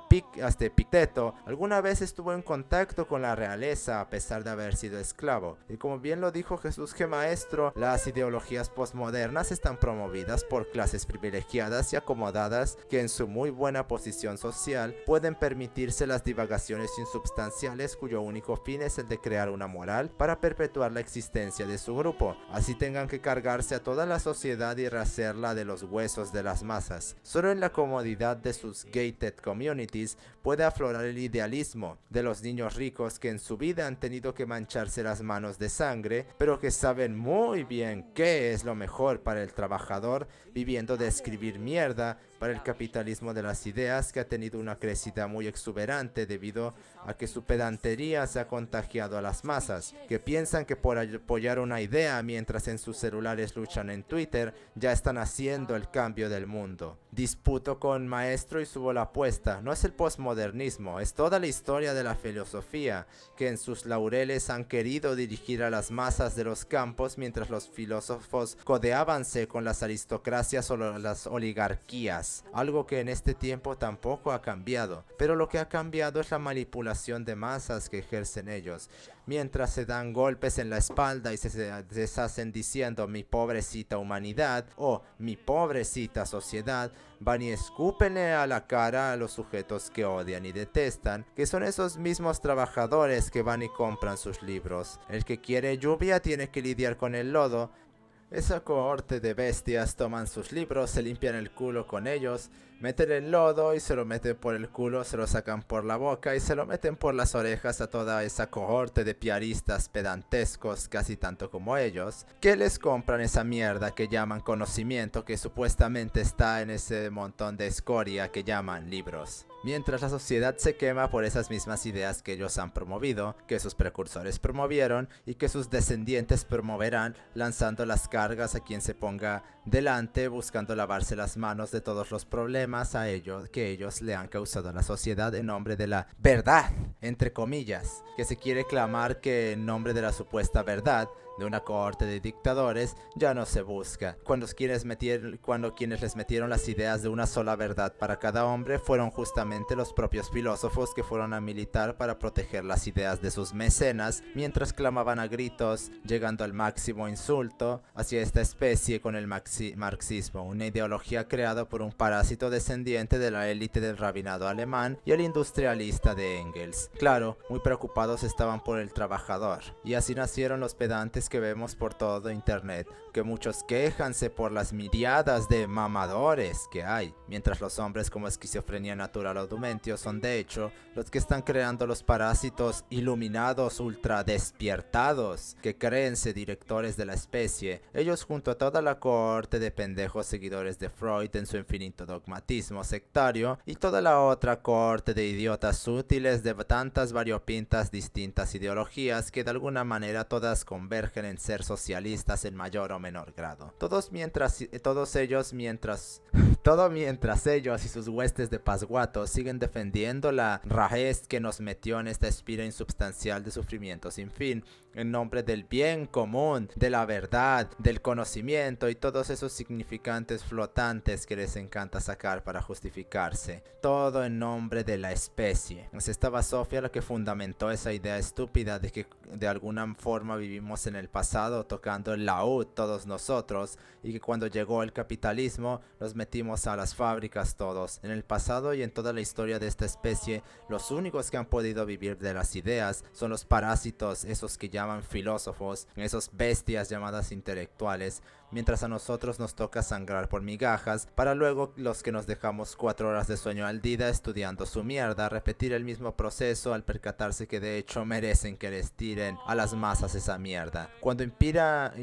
Speaker 1: Epicteto alguna vez estuvo en contacto con la realeza a pesar de haber sido esclavo. Y como bien lo dijo Jesús G. Maestro, las ideologías postmodernas están promovidas por clases privilegiadas y acomodadas que en su muy buena posición social pueden permitirse las divagaciones insubstanciales cuyo único fin es el de crear una moral para perpetuar la existencia de su grupo. Así tengan que cargarse a toda la sociedad y rehacerla de los huesos de las masas. Solo en la comodidad de sus gated communities puede aflorar el idealismo de los niños ricos que en su vida han tenido que mancharse las manos de sangre, pero que saben muy bien qué es lo mejor para el trabajador, viviendo de escribir mierda para el capitalismo de las ideas, que ha tenido una crecida muy exuberante debido a que su pedantería se ha contagiado a las masas, que piensan que por apoyar una idea mientras en sus celulares luchan en Twitter, ya están haciendo el cambio del mundo. Disputo con Maestro y subo la apuesta. No es el posmodernismo, es toda la historia de la filosofía, que en sus laureles han querido dirigir a las masas de los campos mientras los filósofos codeábanse con las aristocracias o las oligarquías, algo que en este tiempo tampoco ha cambiado, pero lo que ha cambiado es la manipulación de masas que ejercen ellos. Mientras se dan golpes en la espalda y se deshacen diciendo mi pobrecita humanidad o mi pobrecita sociedad, van y escúpenle a la cara a los sujetos que odian y detestan, que son esos mismos trabajadores que van y compran sus libros. El que quiere lluvia tiene que lidiar con el lodo. Esa cohorte de bestias toman sus libros, se limpian el culo con ellos, meten el lodo y se lo meten por el culo, se lo sacan por la boca y se lo meten por las orejas a toda esa cohorte de piaristas pedantescos, casi tanto como ellos, que les compran esa mierda que llaman conocimiento, que supuestamente está en ese montón de escoria que llaman libros. mientras la sociedad se quema por esas mismas ideas que ellos han promovido, que sus precursores promovieron y que sus descendientes promoverán, lanzando las cargas a quien se ponga delante, buscando lavarse las manos de todos los problemas a ellos que ellos le han causado a la sociedad en nombre de la verdad, entre comillas, que se quiere clamar que en nombre de la supuesta verdad de una cohorte de dictadores ya no se busca. Cuando quienes les metieron las ideas de una sola verdad para cada hombre fueron justamente los propios filósofos que fueron a militar para proteger las ideas de sus mecenas, mientras clamaban a gritos, llegando al máximo insulto hacia esta especie con el marxismo, una ideología creada por un parásito descendiente de la élite del rabinado alemán y el industrialista de Engels. Claro, muy preocupados estaban por el trabajador, y así nacieron los pedantes que vemos por todo internet, que muchos quejanse por las miriadas de mamadores que hay, mientras los hombres como esquizofrenia natural o dementio son de hecho los que están creando los parásitos iluminados ultra despiertados que créense directores de la especie, ellos junto a toda la cohorte de pendejos seguidores de Freud en su infinito dogmatismo sectario y toda la otra cohorte de idiotas útiles de tantas variopintas distintas ideologías que de alguna manera todas convergen en ser socialistas en mayor o menor grado. Mientras ellos y sus huestes de pasguatos siguen defendiendo la rajez que nos metió en esta espiral insubstancial de sufrimiento sin fin, en nombre del bien común, de la verdad, del conocimiento y todos esos significantes flotantes que les encanta sacar para justificarse. Todo en nombre de la especie. Es esta basofia la que fundamentó esa idea estúpida de que de alguna forma vivimos en el pasado tocando el laúd todos nosotros y que cuando llegó el capitalismo nos metimos a las fábricas todos. En el pasado y en toda la historia de esta especie, los únicos que han podido vivir de las ideas son los parásitos, esos que llaman filósofos, esos bestias llamadas intelectuales, mientras a nosotros nos toca sangrar por migajas, para luego los que nos dejamos 4 horas de sueño al día estudiando su mierda, repetir el mismo proceso al percatarse que de hecho merecen que les tiren a las masas esa mierda. Cuando impera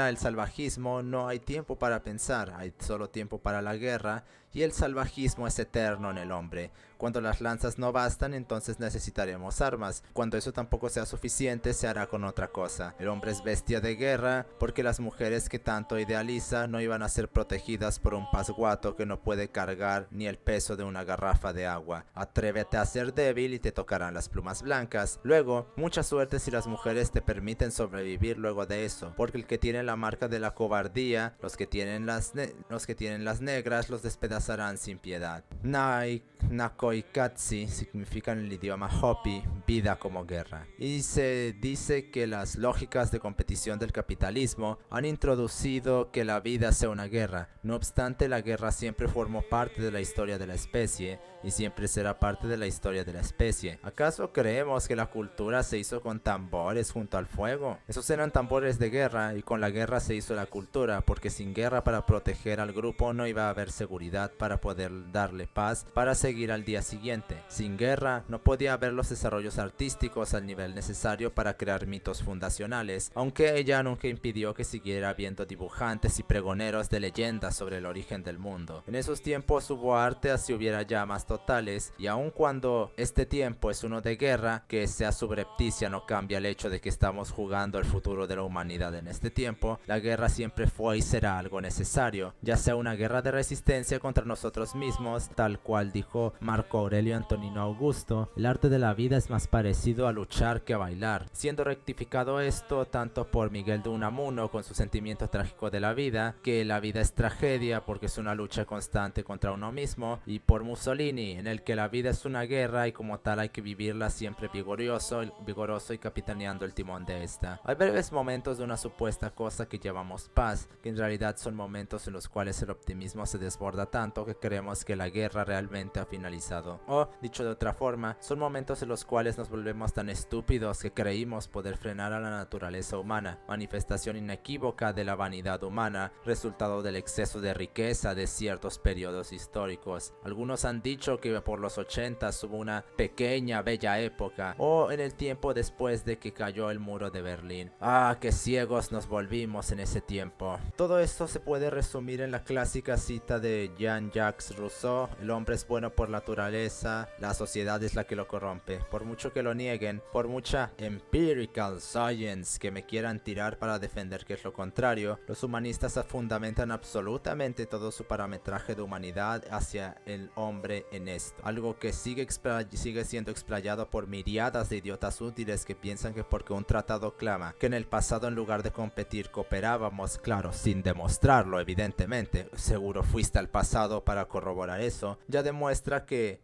Speaker 1: el salvajismo, no hay tiempo para pensar, hay solo tiempo para la guerra, y el salvajismo es eterno en el hombre. Cuando las lanzas no bastan, entonces necesitaremos armas. Cuando eso tampoco sea suficiente, se hará con otra cosa. El hombre es bestia de guerra porque las mujeres que tanto idealiza no iban a ser protegidas por un pasguato que no puede cargar ni el peso de una garrafa de agua. Atrévete a ser débil y te tocarán las plumas blancas. Luego, mucha suerte si las mujeres te permiten sobrevivir luego de eso, porque el que tiene la marca de la cobardía, los que tienen las negras, los despedazarán sin piedad. Nakoikatsi significa en el idioma Hopi vida como guerra, y se dice que las lógicas de competición del capitalismo han introducido que la vida sea una guerra. No obstante, la guerra siempre formó parte de la historia de la especie y siempre será parte de la historia de la especie. ¿Acaso creemos que la cultura se hizo con tambores junto al fuego? Esos eran tambores de guerra y con la guerra se hizo la cultura, porque sin guerra para proteger al grupo no iba a haber seguridad para poder darle paz para seguir al día siguiente. Sin guerra no podía haber los desarrollos artísticos al nivel necesario para crear mitos fundacionales, aunque ella nunca impidió que siguiera habiendo dibujantes y pregoneros de leyendas sobre el origen del mundo. En esos tiempos hubo arte así hubiera llamas totales, y aun cuando este tiempo es uno de guerra, que sea subrepticia no cambia el hecho de que estamos jugando el futuro de la humanidad en este tiempo. La guerra siempre fue y será algo necesario, ya sea una guerra de resistencia contra nosotros mismos, tal cual dijo Marco Aurelio Antonino Augusto, el arte de la vida es más parecido a luchar que a bailar, siendo rectificado esto tanto por Miguel de Unamuno con su sentimiento trágico de la vida, que la vida es tragedia porque es una lucha constante contra uno mismo, y por Mussolini, en el que la vida es una guerra y como tal hay que vivirla siempre vigoroso y capitaneando el timón de esta. Hay breves momentos de una supuesta cosa que llamamos paz, que en realidad son momentos en los cuales el optimismo se desborda tanto que creemos que la guerra realmente ha finalizado. O, dicho de otra forma, son momentos en los cuales nos volvemos tan estúpidos que creímos poder frenar a la naturaleza humana, manifestación inequívoca de la vanidad humana, resultado del exceso de riqueza de ciertos periodos históricos. Algunos han dicho que por los 80s hubo una pequeña bella época, o en el tiempo después de que cayó el muro de Berlín. Ah, qué ciegos nos volvimos en ese tiempo. Todo esto se puede resumir en la clásica cita de Jan Jean-Jacques Rousseau, el hombre es bueno por naturaleza, la sociedad es la que lo corrompe. Por mucho que lo nieguen, por mucha empirical science que me quieran tirar para defender que es lo contrario, los humanistas fundamentan absolutamente todo su parametraje de humanidad hacia el hombre en esto. Algo que sigue siendo explayado por miriadas de idiotas útiles que piensan que porque un tratado clama que en el pasado en lugar de competir cooperábamos, claro, sin demostrarlo evidentemente, seguro fuiste al pasado para corroborar eso, ya demuestra que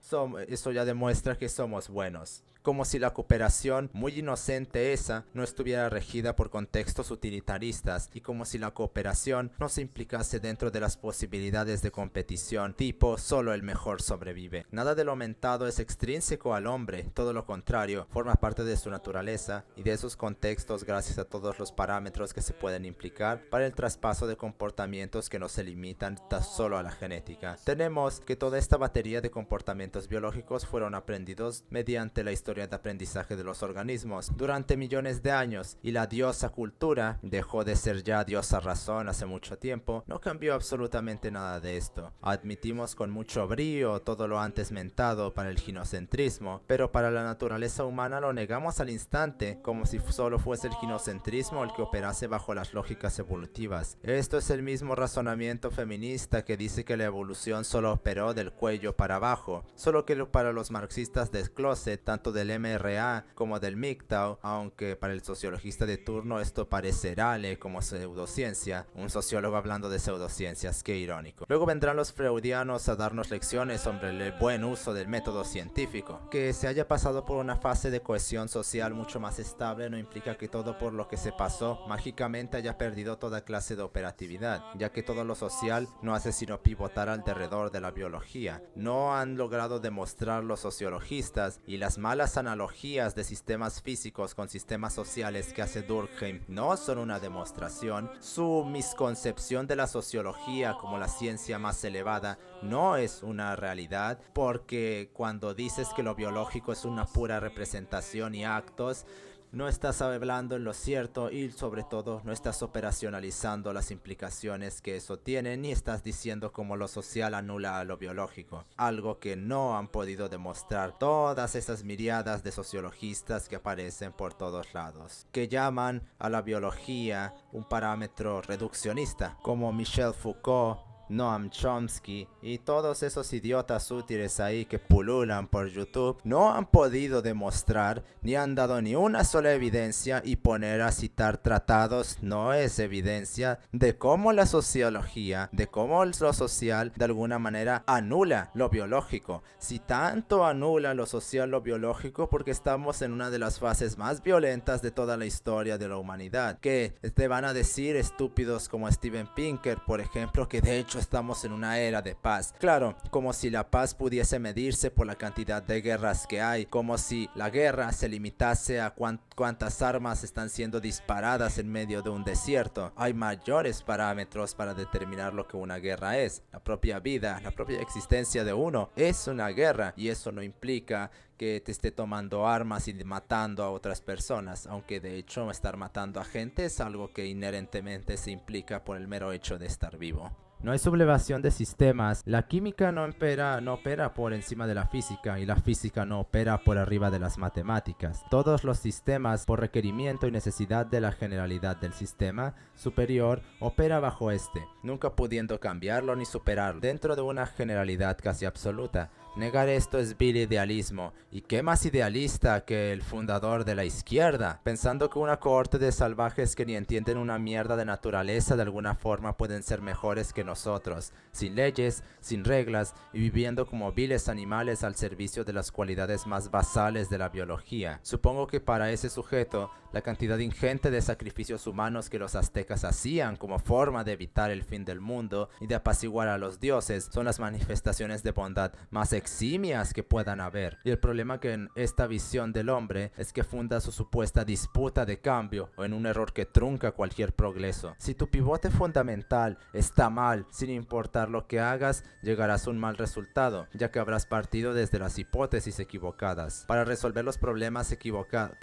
Speaker 1: somos buenos. Como si la cooperación, muy inocente esa, no estuviera regida por contextos utilitaristas y como si la cooperación no se implicase dentro de las posibilidades de competición tipo solo el mejor sobrevive. Nada de lo mentado es extrínseco al hombre, todo lo contrario, forma parte de su naturaleza y de esos contextos gracias a todos los parámetros que se pueden implicar para el traspaso de comportamientos que no se limitan tan solo a la genética. Tenemos que toda esta batería de comportamientos biológicos fueron aprendidos mediante la historia de aprendizaje de los organismos durante millones de años y la diosa cultura dejó de ser ya diosa razón hace mucho tiempo. No cambió absolutamente nada de esto. Admitimos con mucho brío todo lo antes mentado para el ginocentrismo, pero para la naturaleza humana lo negamos al instante como si solo fuese el ginocentrismo el que operase bajo las lógicas evolutivas. Esto es el mismo razonamiento feminista que dice que la evolución solo operó del cuello para abajo, solo que para los marxistas del closet, tanto del MRA como del MGTOW, aunque para el sociologista de turno esto parecerá como pseudociencia, un sociólogo hablando de pseudociencias, qué irónico. Luego vendrán los freudianos a darnos lecciones sobre el buen uso del método científico. Que se haya pasado por una fase de cohesión social mucho más estable no implica que todo por lo que se pasó mágicamente haya perdido toda clase de operatividad, ya que todo lo social no hace sino pivotar alrededor de la biología. No han logrado demostrar los sociologistas y las malas analogías de sistemas físicos con sistemas sociales que hace Durkheim no son una demostración. Su misconcepción de la sociología como la ciencia más elevada no es una realidad, porque cuando dices que lo biológico es una pura representación y actos, no estás hablando en lo cierto y sobre todo no estás operacionalizando las implicaciones que eso tiene, ni estás diciendo cómo lo social anula a lo biológico, algo que no han podido demostrar todas esas miriadas de sociologistas que aparecen por todos lados, que llaman a la biología un parámetro reduccionista, como Michel Foucault, Noam Chomsky y todos esos idiotas útiles ahí que pululan por YouTube no han podido demostrar ni han dado ni una sola evidencia, y poner a citar tratados no es evidencia de cómo la sociología, de cómo lo social de alguna manera anula lo biológico. Si tanto anula lo social lo biológico, porque estamos en una de las fases más violentas de toda la historia de la humanidad, que te van a decir estúpidos como Steven Pinker, por ejemplo, que de hecho estamos en una era de paz. Claro, como si la paz pudiese medirse por la cantidad de guerras que hay, como si la guerra se limitase a cuántas armas están siendo disparadas en medio de un desierto. Hay mayores parámetros para determinar lo que una guerra es. La propia vida, la propia existencia de uno es una guerra, y eso no implica que te esté tomando armas y matando a otras personas, aunque de hecho estar matando a gente es algo que inherentemente se implica por el mero hecho de estar vivo. No hay sublevación de sistemas. La química no opera por encima de la física, y la física no opera por arriba de las matemáticas. Todos los sistemas, por requerimiento y necesidad de la generalidad del sistema superior, opera bajo este, nunca pudiendo cambiarlo ni superarlo, dentro de una generalidad casi absoluta. Negar esto es vil idealismo, y qué más idealista que el fundador de la izquierda, pensando que una cohorte de salvajes que ni entienden una mierda de naturaleza de alguna forma pueden ser mejores que nosotros, sin leyes, sin reglas y viviendo como viles animales al servicio de las cualidades más basales de la biología. Supongo que para ese sujeto, la cantidad ingente de sacrificios humanos que los aztecas hacían como forma de evitar el fin del mundo y de apaciguar a los dioses son las manifestaciones de bondad más eximias que puedan haber. Y el problema que en esta visión del hombre es que funda su supuesta disputa de cambio en un error que trunca cualquier progreso. Si tu pivote fundamental está mal, sin importar lo que hagas, llegarás a un mal resultado, ya que habrás partido desde las hipótesis equivocadas. Para resolver los problemas equivocados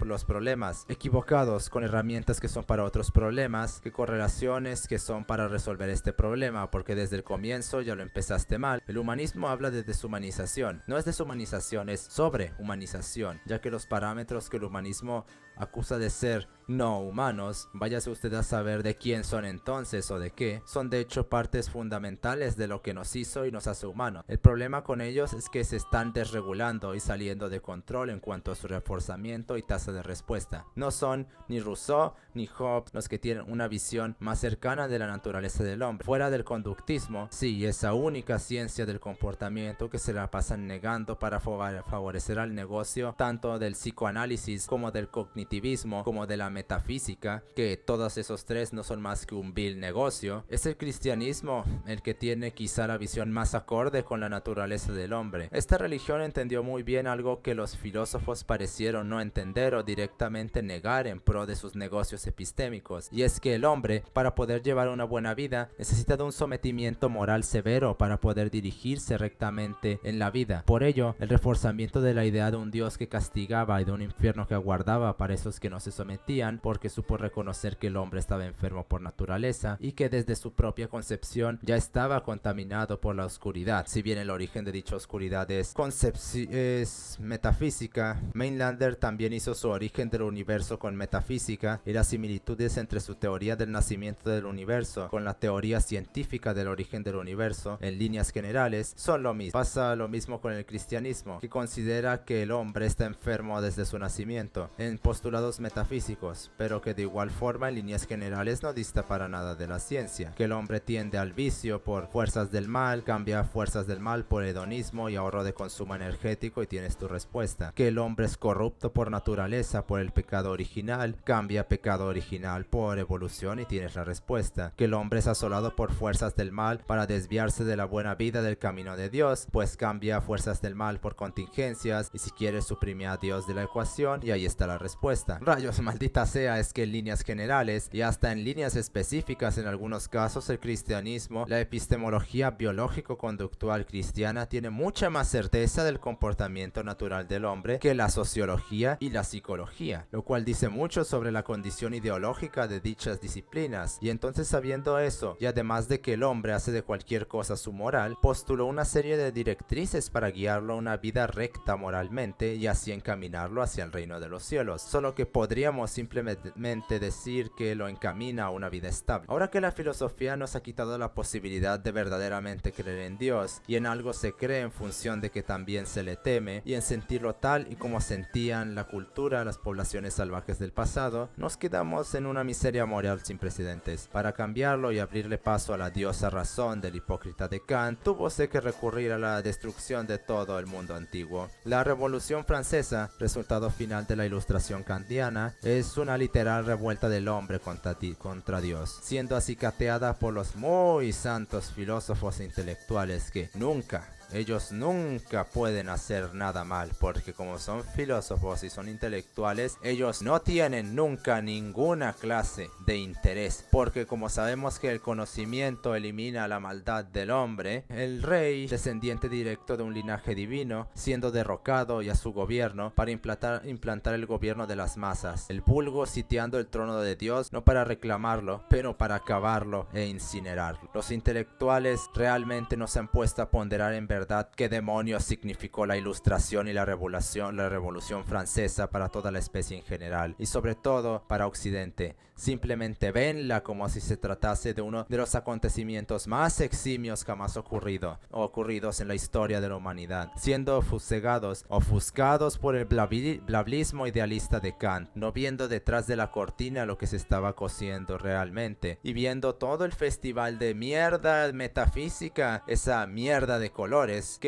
Speaker 1: con herramientas que son para otros problemas, que correlaciones que son para resolver este problema, porque desde el comienzo ya lo empezaste mal. El humanismo habla de deshumanización. No es deshumanización, es sobrehumanización, ya que los parámetros que el humanismo acusa de ser no humanos, váyase usted a saber de quién son entonces o de qué, son de hecho partes fundamentales de lo que nos hizo y nos hace humanos. El problema con ellos es que se están desregulando y saliendo de control en cuanto a su reforzamiento y tasa de respuesta. No son ni Rousseau ni Hobbes los que tienen una visión más cercana de la naturaleza del hombre. Fuera del conductismo, sí, esa única ciencia del comportamiento que se la pasan negando para favorecer al negocio tanto del psicoanálisis como del cognitivismo como de la metafísica, que todos esos tres no son más que un vil negocio. Es el cristianismo el que tiene quizá la visión más acorde con la naturaleza del hombre. Esta religión entendió muy bien algo que los filósofos parecieron no entender o directamente negar en pro de sus negocios epistémicos, y es que el hombre, para poder llevar una buena vida, necesita de un sometimiento moral severo para poder dirigirse rectamente en la vida. Por ello, el reforzamiento de la idea de un Dios que castigaba y de un infierno que aguardaba para esos que no se sometían, porque supo reconocer que el hombre estaba enfermo por naturaleza y que desde su propia concepción ya estaba contaminado por la oscuridad. Si bien el origen de dicha oscuridad es metafísica, Mainlander también hizo su origen del universo con metafísica, y las similitudes entre su teoría del nacimiento del universo con la teoría científica del origen del universo en líneas generales son lo mismo. Pasa lo mismo con el cristianismo, que considera que el hombre está enfermo desde su nacimiento en postulados metafísicos, pero que de igual forma en líneas generales no dista para nada de la ciencia, que el hombre tiende al vicio por fuerzas del mal, cambia fuerzas del mal por hedonismo y ahorro de consumo energético y tienes tu respuesta, que el hombre es corrupto por naturaleza por el pecado original, cambia pecado original por evolución y tienes la respuesta, que el hombre es asolado por fuerzas del mal para desviarse de la buena vida del camino de Dios, pues cambia fuerzas del mal por contingencias y si quiere suprime a Dios de la ecuación y ahí está la respuesta. Rayos, maldita sea, es que en líneas generales y hasta en líneas específicas en algunos casos el cristianismo, la epistemología biológico-conductual cristiana tiene mucha más certeza del comportamiento natural del hombre que la sociología y la psicología, lo cual dice mucho sobre la condición ideológica de dichas disciplinas. Y entonces, sabiendo eso, y además de que el hombre hace de cualquier cosa su moral, postuló una serie de directrices para guiarlo a una vida recta moralmente y así encaminarlo hacia el reino de los cielos, solo que podríamos simplemente decir que lo encamina a una vida estable. Ahora que la filosofía nos ha quitado la posibilidad de verdaderamente creer en Dios, y en algo se cree en función de que también se le teme, y en sentirlo tal y como sentían la cultura las poblaciones salvajes del pasado, nos quedamos en una miseria moral sin precedentes. Para cambiarlo y abrirle paso a la diosa razón del hipócrita de Kant, tuvose que recurrir a la destrucción de todo el mundo antiguo. La Revolución Francesa, resultado final de la Ilustración kantiana, es una literal revuelta del hombre contra Dios, siendo acicateada por los muy santos filósofos e intelectuales que ellos nunca pueden hacer nada mal, porque como son filósofos y son intelectuales, ellos no tienen nunca ninguna clase de interés, porque como sabemos que el conocimiento elimina la maldad del hombre, el rey, descendiente directo de un linaje divino, siendo derrocado y a su gobierno para implantar el gobierno de las masas, el vulgo sitiando el trono de Dios no para reclamarlo, pero para acabarlo e incinerarlo. Los intelectuales realmente no se han puesto a ponderar en verdad qué demonios significó la Ilustración y la Revolución Francesa para toda la especie en general, y sobre todo para Occidente. Simplemente venla como si se tratase de uno de los acontecimientos más eximios jamás ocurridos en la historia de la humanidad, siendo ofuscados por el blablismo idealista de Kant, no viendo detrás de la cortina lo que se estaba cociendo realmente, y viendo todo el festival de mierda metafísica, esa mierda de colores seguidores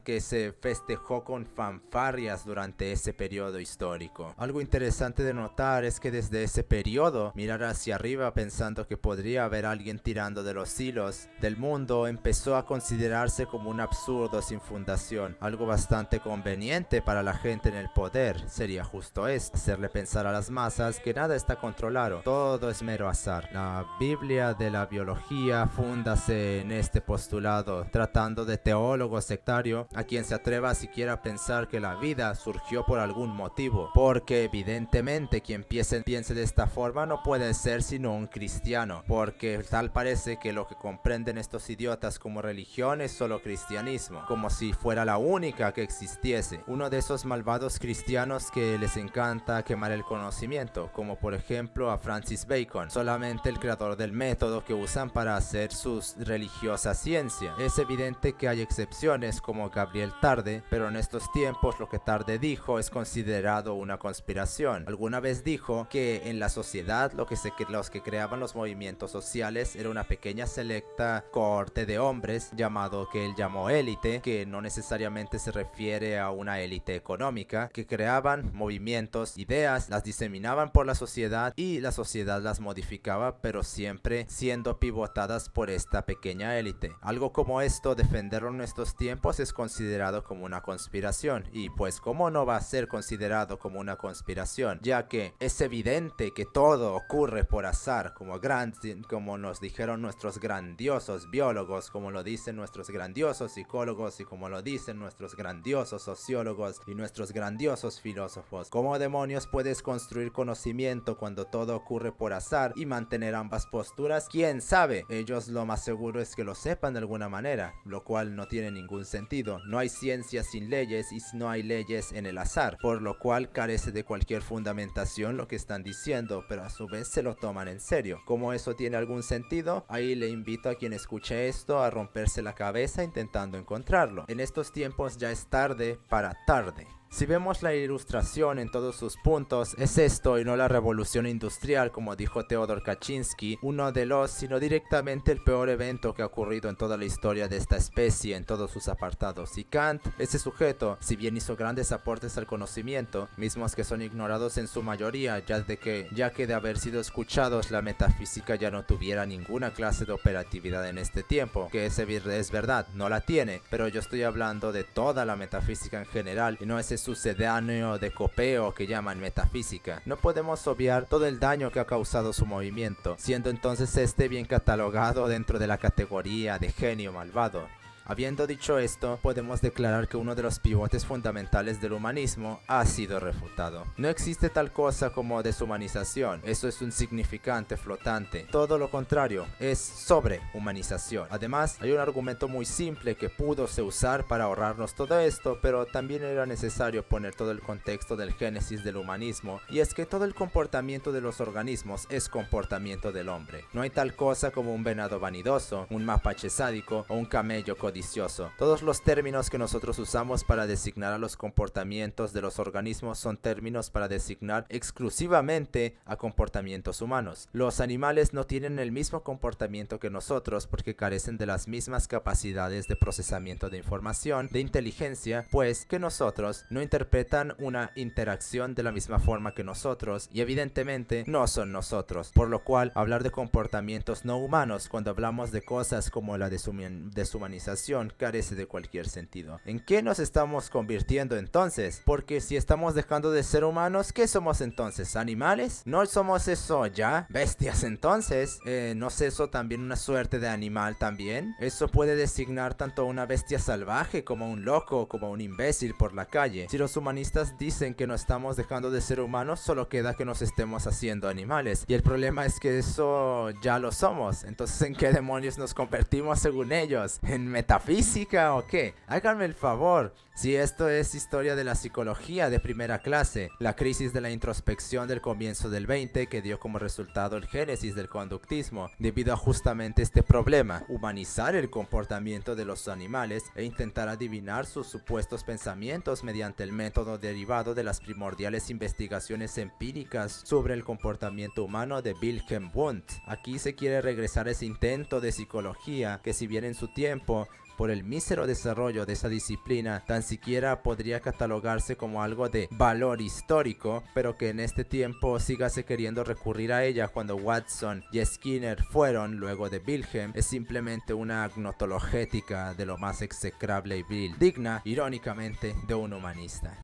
Speaker 1: que se festejó con fanfarrias durante ese periodo histórico. Algo interesante de notar es que desde ese periodo, mirar hacia arriba pensando que podría haber alguien tirando de los hilos del mundo empezó a considerarse como un absurdo sin fundación. Algo bastante conveniente para la gente en el poder sería justo esto: hacerle pensar a las masas que nada está controlado, todo es mero azar. La Biblia de la biología fúndase en este postulado, tratando de teólogo sectario a quien se atreva a siquiera pensar que la vida surgió por algún motivo, porque evidentemente quien piense de esta forma no puede ser sino un cristiano, porque tal parece que lo que comprenden estos idiotas como religión es solo cristianismo, como si fuera la única que existiese. Uno de esos malvados cristianos que les encanta quemar el conocimiento, como por ejemplo a Francis Bacon, solamente el creador del método que usan para hacer sus religiosas ciencias. Es evidente que hay excepciones como Gabriel Tarde, pero en estos tiempos lo que Tarde dijo es considerado una conspiración. Alguna vez dijo que en la sociedad los que creaban los movimientos sociales era una pequeña selecta cohorte de hombres que él llamó élite, que no necesariamente se refiere a una élite económica, que creaban movimientos, ideas, las diseminaban por la sociedad y la sociedad las modificaba, pero siempre siendo pivotadas por esta pequeña élite. Algo como esto, defenderlo en estos tiempos es considerado como una conspiración, y pues cómo no va a ser considerado como una conspiración, ya que es evidente que todo ocurre por azar, como nos dijeron nuestros grandiosos biólogos, como lo dicen nuestros grandiosos psicólogos y como lo dicen nuestros grandiosos sociólogos y nuestros grandiosos filósofos. ¿Cómo demonios puedes construir conocimiento cuando todo ocurre por azar y mantener ambas posturas? ¿Quién sabe? Ellos lo más seguro es que lo sepan de alguna manera, lo cual no tiene ningún sentido. No hay ciencia sin leyes y no hay leyes en el azar, por lo cual carece de cualquier fundamentación lo que están diciendo, pero a su vez se lo toman en serio. ¿Cómo eso tiene algún sentido? Ahí le invito a quien escuche esto a romperse la cabeza intentando encontrarlo. En estos tiempos ya es tarde para tarde. Si vemos la ilustración en todos sus puntos, es esto y no la revolución industrial, como dijo Theodor Kaczynski, uno de los, sino directamente el peor evento que ha ocurrido en toda la historia de esta especie en todos sus apartados. Y Kant, ese sujeto, si bien hizo grandes aportes al conocimiento, mismos que son ignorados en su mayoría, ya que de haber sido escuchados la metafísica ya no tuviera ninguna clase de operatividad en este tiempo, que es verdad, no la tiene, pero yo estoy hablando de toda la metafísica en general y no ese sucedáneo de copeo que llaman metafísica. No podemos obviar todo el daño que ha causado su movimiento, siendo entonces este bien catalogado dentro de la categoría de genio malvado. Habiendo dicho esto, podemos declarar que uno de los pivotes fundamentales del humanismo ha sido refutado. No existe tal cosa como deshumanización, eso es un significante flotante. Todo lo contrario, es sobrehumanización. Además, hay un argumento muy simple que pudo usar para ahorrarnos todo esto, pero también era necesario poner todo el contexto del génesis del humanismo, y es que todo el comportamiento de los organismos es comportamiento del hombre. No hay tal cosa como un venado vanidoso, un mapache sádico o un camello codicioso. Todos los términos que nosotros usamos para designar a los comportamientos de los organismos son términos para designar exclusivamente a comportamientos humanos. Los animales no tienen el mismo comportamiento que nosotros porque carecen de las mismas capacidades de procesamiento de información, de inteligencia, pues que nosotros no interpretan una interacción de la misma forma que nosotros y evidentemente no son nosotros, por lo cual hablar de comportamientos no humanos cuando hablamos de cosas como la deshumanización carece de cualquier sentido. ¿En qué nos estamos convirtiendo entonces? Porque si estamos dejando de ser humanos, ¿qué somos entonces? ¿Animales? ¿No somos eso ya? ¿Bestias entonces? ¿No es eso también una suerte de animal también? Eso puede designar tanto a una bestia salvaje como a un loco, como a un imbécil por la calle. Si los humanistas dicen que no estamos dejando de ser humanos, solo queda que nos estemos haciendo animales. Y el problema es que eso ya lo somos. Entonces, ¿en qué demonios nos convertimos según ellos? ¿En metafísica o qué? Háganme el favor. Si esto es historia de la psicología de primera clase, la crisis de la introspección del comienzo del 20 que dio como resultado el génesis del conductismo, debido a justamente este problema, humanizar el comportamiento de los animales e intentar adivinar sus supuestos pensamientos mediante el método derivado de las primordiales investigaciones empíricas sobre el comportamiento humano de Wilhelm Wundt. Aquí se quiere regresar a ese intento de psicología que, si bien en su tiempo por el mísero desarrollo de esa disciplina, tan siquiera podría catalogarse como algo de valor histórico, pero que en este tiempo sígase queriendo recurrir a ella cuando Watson y Skinner fueron, luego de Wilhelm, es simplemente una gnotologética de lo más execrable y vil, digna, irónicamente, de un humanista.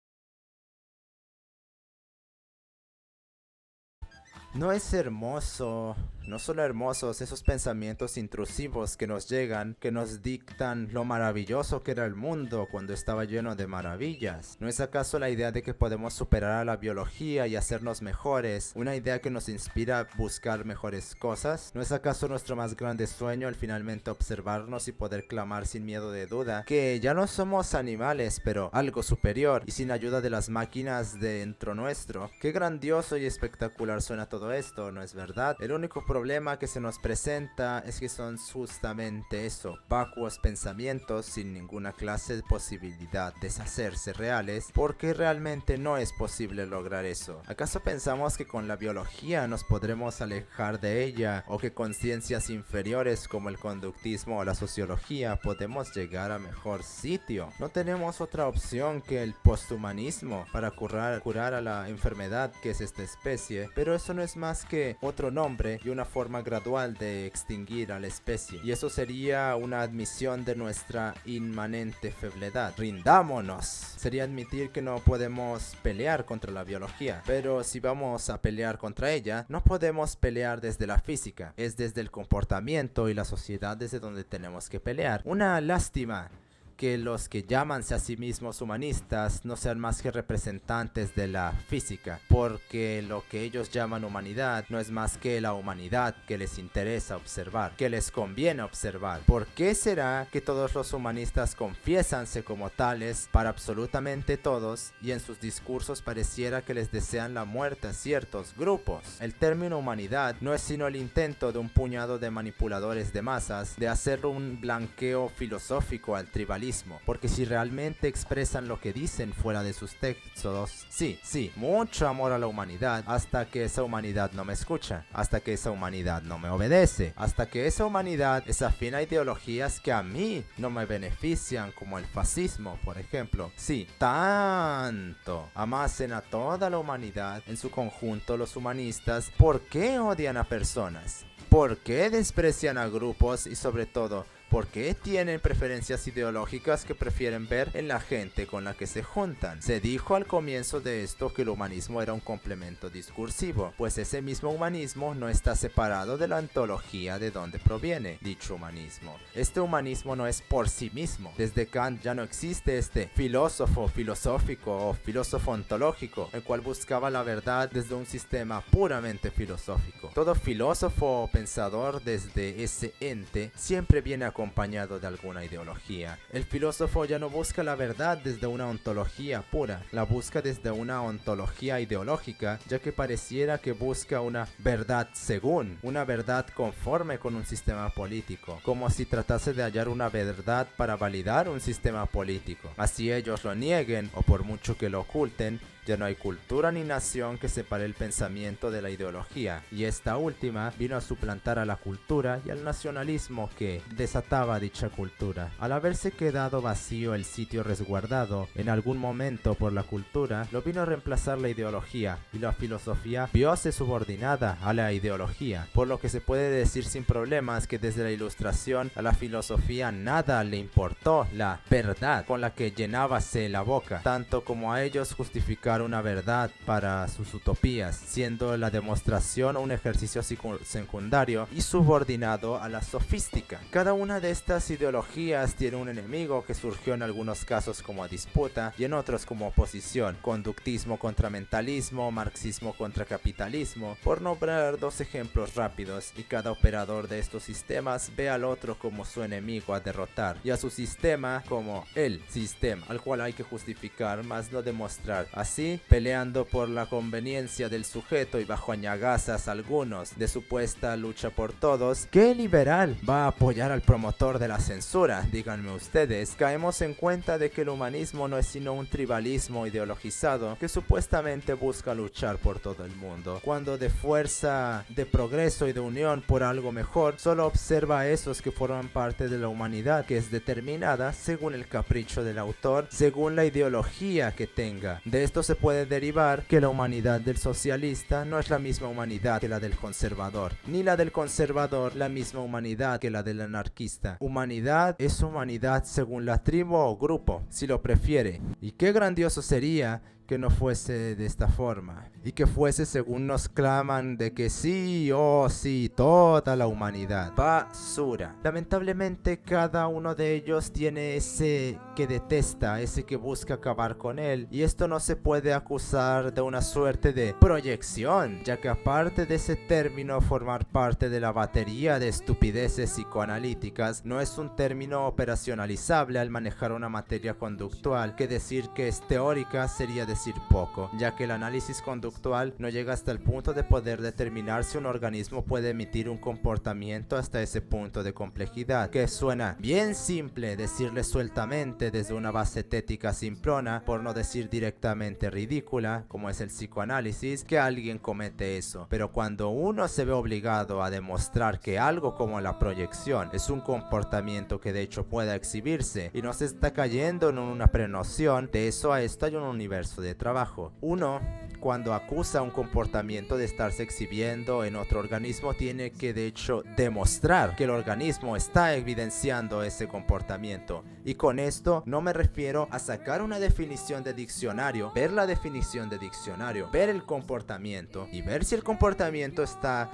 Speaker 1: ¿No es hermoso, no solo hermosos esos pensamientos intrusivos que nos llegan, que nos dictan lo maravilloso que era el mundo cuando estaba lleno de maravillas? ¿No es acaso la idea de que podemos superar a la biología y hacernos mejores, una idea que nos inspira a buscar mejores cosas? ¿No es acaso nuestro más grande sueño el finalmente observarnos y poder clamar sin miedo de duda que ya no somos animales, pero algo superior y sin ayuda de las máquinas dentro nuestro? Qué grandioso y espectacular suena todo esto, ¿no es verdad? El único problema que se nos presenta es que son justamente eso, vacuos pensamientos sin ninguna clase de posibilidad de hacerse reales, porque realmente no es posible lograr eso. ¿Acaso pensamos que con la biología nos podremos alejar de ella, o que con ciencias inferiores como el conductismo o la sociología podemos llegar a mejor sitio? No tenemos otra opción que el posthumanismo para curar a la enfermedad que es esta especie, pero eso no es más que otro nombre y una forma gradual de extinguir a la especie, y eso sería una admisión de nuestra inmanente febledad. Rindámonos. Sería admitir que no podemos pelear contra la biología, pero si vamos a pelear contra ella, no podemos pelear desde la física, es desde el comportamiento y la sociedad desde donde tenemos que pelear. Una lástima que los que llamanse a sí mismos humanistas no sean más que representantes de la física, porque lo que ellos llaman humanidad no es más que la humanidad que les interesa observar, que les conviene observar. ¿Por qué será que todos los humanistas confiesanse como tales para absolutamente todos y en sus discursos pareciera que les desean la muerte a ciertos grupos? El término humanidad no es sino el intento de un puñado de manipuladores de masas de hacer un blanqueo filosófico al tribalismo, porque si realmente expresan lo que dicen fuera de sus textos, sí, mucho amor a la humanidad, hasta que esa humanidad no me escucha, hasta que esa humanidad no me obedece, hasta que esa humanidad es afín a ideologías que a mí no me benefician, como el fascismo, por ejemplo. Sí, tanto amasen a toda la humanidad en su conjunto los humanistas, ¿por qué odian a personas? ¿Por qué desprecian a grupos? Y sobre todo, ¿por qué tienen preferencias ideológicas que prefieren ver en la gente con la que se juntan? Se dijo al comienzo de esto que el humanismo era un complemento discursivo, pues ese mismo humanismo no está separado de la ontología de donde proviene dicho humanismo. Este humanismo no es por sí mismo. Desde Kant ya no existe este filósofo filosófico o filósofo ontológico, el cual buscaba la verdad desde un sistema puramente filosófico. Todo filósofo o pensador desde ese ente siempre viene acompañado de alguna ideología. El filósofo ya no busca la verdad desde una ontología pura, la busca desde una ontología ideológica, ya que pareciera que busca una verdad según, una verdad conforme con un sistema político, como si tratase de hallar una verdad para validar un sistema político. Así ellos lo nieguen, o por mucho que lo oculten, ya no hay cultura ni nación que separe el pensamiento de la ideología, y esta última vino a suplantar a la cultura y al nacionalismo que desataba dicha cultura. Al haberse quedado vacío el sitio resguardado en algún momento por la cultura, lo vino a reemplazar la ideología, y la filosofía vióse subordinada a la ideología, por lo que se puede decir sin problemas que desde la Ilustración a la filosofía nada le importó la verdad con la que llenábase la boca, tanto como a ellos justificar una verdad para sus utopías, siendo la demostración un ejercicio secundario y subordinado a la sofística. Cada una de estas ideologías tiene un enemigo que surgió en algunos casos como disputa y en otros como oposición: conductismo contra mentalismo, marxismo contra capitalismo, por nombrar dos ejemplos rápidos, y cada operador de estos sistemas ve al otro como su enemigo a derrotar y a su sistema como el sistema al cual hay que justificar más no demostrar. Así, peleando por la conveniencia del sujeto y bajo añagazas algunos de supuesta lucha por todos, ¿qué liberal va a apoyar al promotor de la censura? Díganme ustedes. Caemos en cuenta de que el humanismo no es sino un tribalismo ideologizado que supuestamente busca luchar por todo el mundo, cuando de fuerza, de progreso y de unión por algo mejor, solo observa a esos que forman parte de la humanidad, que es determinada según el capricho del autor, según la ideología que tenga. De esto se puede derivar que la humanidad del socialista no es la misma humanidad que la del conservador, ni la del conservador la misma humanidad que la del anarquista. Humanidad es humanidad según la tribu o grupo, si lo prefiere. Y qué grandioso sería que no fuese de esta forma, y que fuese según nos claman de que sí, oh sí, toda la humanidad. Basura. Lamentablemente cada uno de ellos tiene ese que detesta, ese que busca acabar con él, y esto no se puede acusar de una suerte de proyección, ya que aparte de ese término formar parte de la batería de estupideces psicoanalíticas, no es un término operacionalizable al manejar una materia conductual, que decir que es teórica sería decir poco, ya que el análisis conductual no llega hasta el punto de poder determinar si un organismo puede emitir un comportamiento hasta ese punto de complejidad, que suena bien simple decirle sueltamente desde una base tética simplona, por no decir directamente ridícula, como es el psicoanálisis, que alguien comete eso. Pero cuando uno se ve obligado a demostrar que algo como la proyección es un comportamiento que de hecho pueda exhibirse y no se está cayendo en una prenoción, de eso a esto hay un universo de trabajo. Uno, cuando acusa un comportamiento de estarse exhibiendo en otro organismo, tiene que de hecho demostrar que el organismo está evidenciando ese comportamiento. Y con esto no me refiero a sacar una definición de diccionario, ver la definición de diccionario, ver el comportamiento y ver si el comportamiento está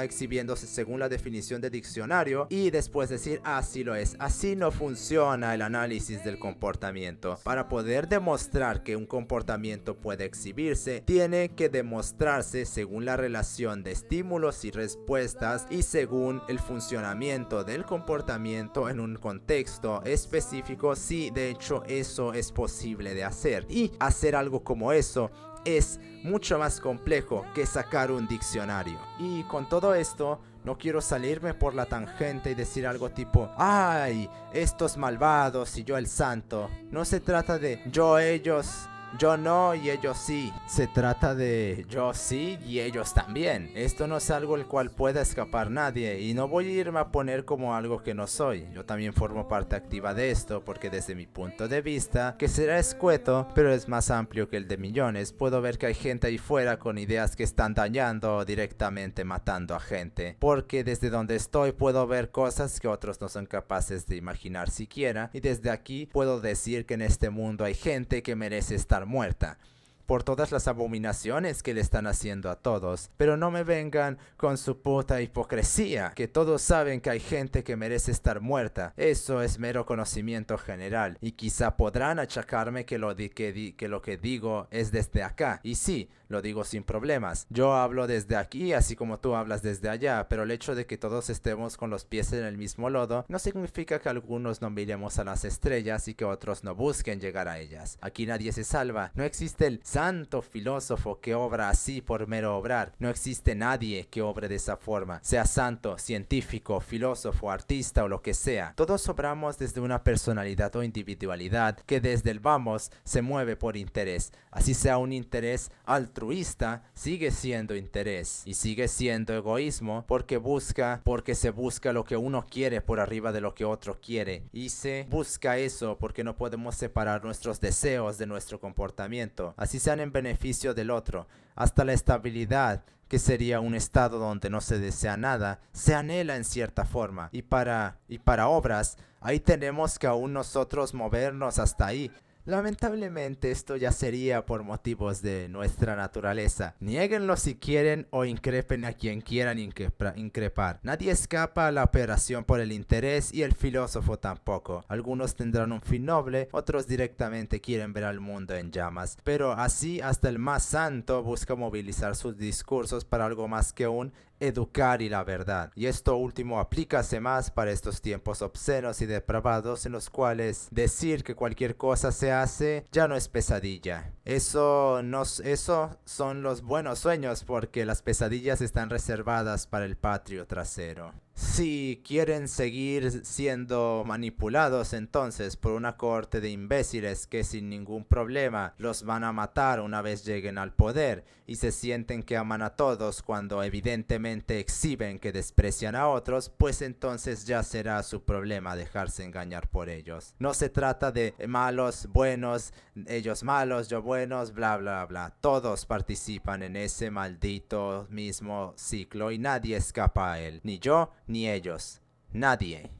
Speaker 1: exhibiéndose según la definición de diccionario y después decir, así lo es. Así no funciona el análisis del comportamiento. Para poder demostrar que un comportamiento puede exhibirse, tiene que demostrarse según la relación de estímulos y respuestas y según el funcionamiento del comportamiento en un contexto específico, si de hecho eso es posible de hacer. Y hacer algo como eso es mucho más complejo que sacar un diccionario. Y con todo esto, no quiero salirme por la tangente y decir algo tipo, ay, estos malvados y yo el santo. No se trata de yo, ellos, yo no y ellos sí. Se trata de yo sí y ellos también. Esto no es algo el cual pueda escapar nadie y no voy a irme a poner como algo que no soy. Yo también formo parte activa de esto porque desde mi punto de vista, que será escueto, pero es más amplio que el de millones, puedo ver que hay gente ahí fuera con ideas que están dañando o directamente matando a gente. Porque desde donde estoy puedo ver cosas que otros no son capaces de imaginar siquiera, y desde aquí puedo decir que en este mundo hay gente que merece estar muerta por todas las abominaciones que le están haciendo a todos. Pero no me vengan con su puta hipocresía, que todos saben que hay gente que merece estar muerta. Eso es mero conocimiento general, y quizá podrán achacarme que lo que digo es desde acá, y sí, lo digo sin problemas. Yo hablo desde aquí así como tú hablas desde allá, pero el hecho de que todos estemos con los pies en el mismo lodo no significa que algunos no miremos a las estrellas y que otros no busquen llegar a ellas. Aquí nadie se salva. No existe el santo filósofo que obra así por mero obrar. No existe nadie que obre de esa forma, sea santo, científico, filósofo, artista o lo que sea. Todos obramos desde una personalidad o individualidad que desde el vamos se mueve por interés. Así sea un interés altruista, sigue siendo interés y sigue siendo egoísmo porque se busca lo que uno quiere por arriba de lo que otro quiere, y se busca eso porque no podemos separar nuestros deseos de nuestro comportamiento, así sean en beneficio del otro. Hasta la estabilidad, que sería un estado donde no se desea nada, se anhela en cierta forma, y para obras, ahí tenemos que aún nosotros movernos hasta ahí. Lamentablemente esto ya sería por motivos de nuestra naturaleza. Niéguenlo si quieren o increpen a quien quieran increpar. Nadie escapa a la operación por el interés y el filósofo tampoco. Algunos tendrán un fin noble, otros directamente quieren ver al mundo en llamas. Pero así hasta el más santo busca movilizar sus discursos para algo más que un educar y la verdad. Y esto último aplícase más para estos tiempos obscenos y depravados en los cuales decir que cualquier cosa se hace ya no es pesadilla. Eso son los buenos sueños, porque las pesadillas están reservadas para el patrio trasero. Si quieren seguir siendo manipulados entonces por una corte de imbéciles que sin ningún problema los van a matar una vez lleguen al poder y se sienten que aman a todos cuando evidentemente exhiben que desprecian a otros, pues entonces ya será su problema dejarse engañar por ellos. No se trata de malos, buenos, ellos malos, yo buenos, bla bla bla. Todos participan en ese maldito mismo ciclo y nadie escapa a él, ni yo ni ellos, nadie.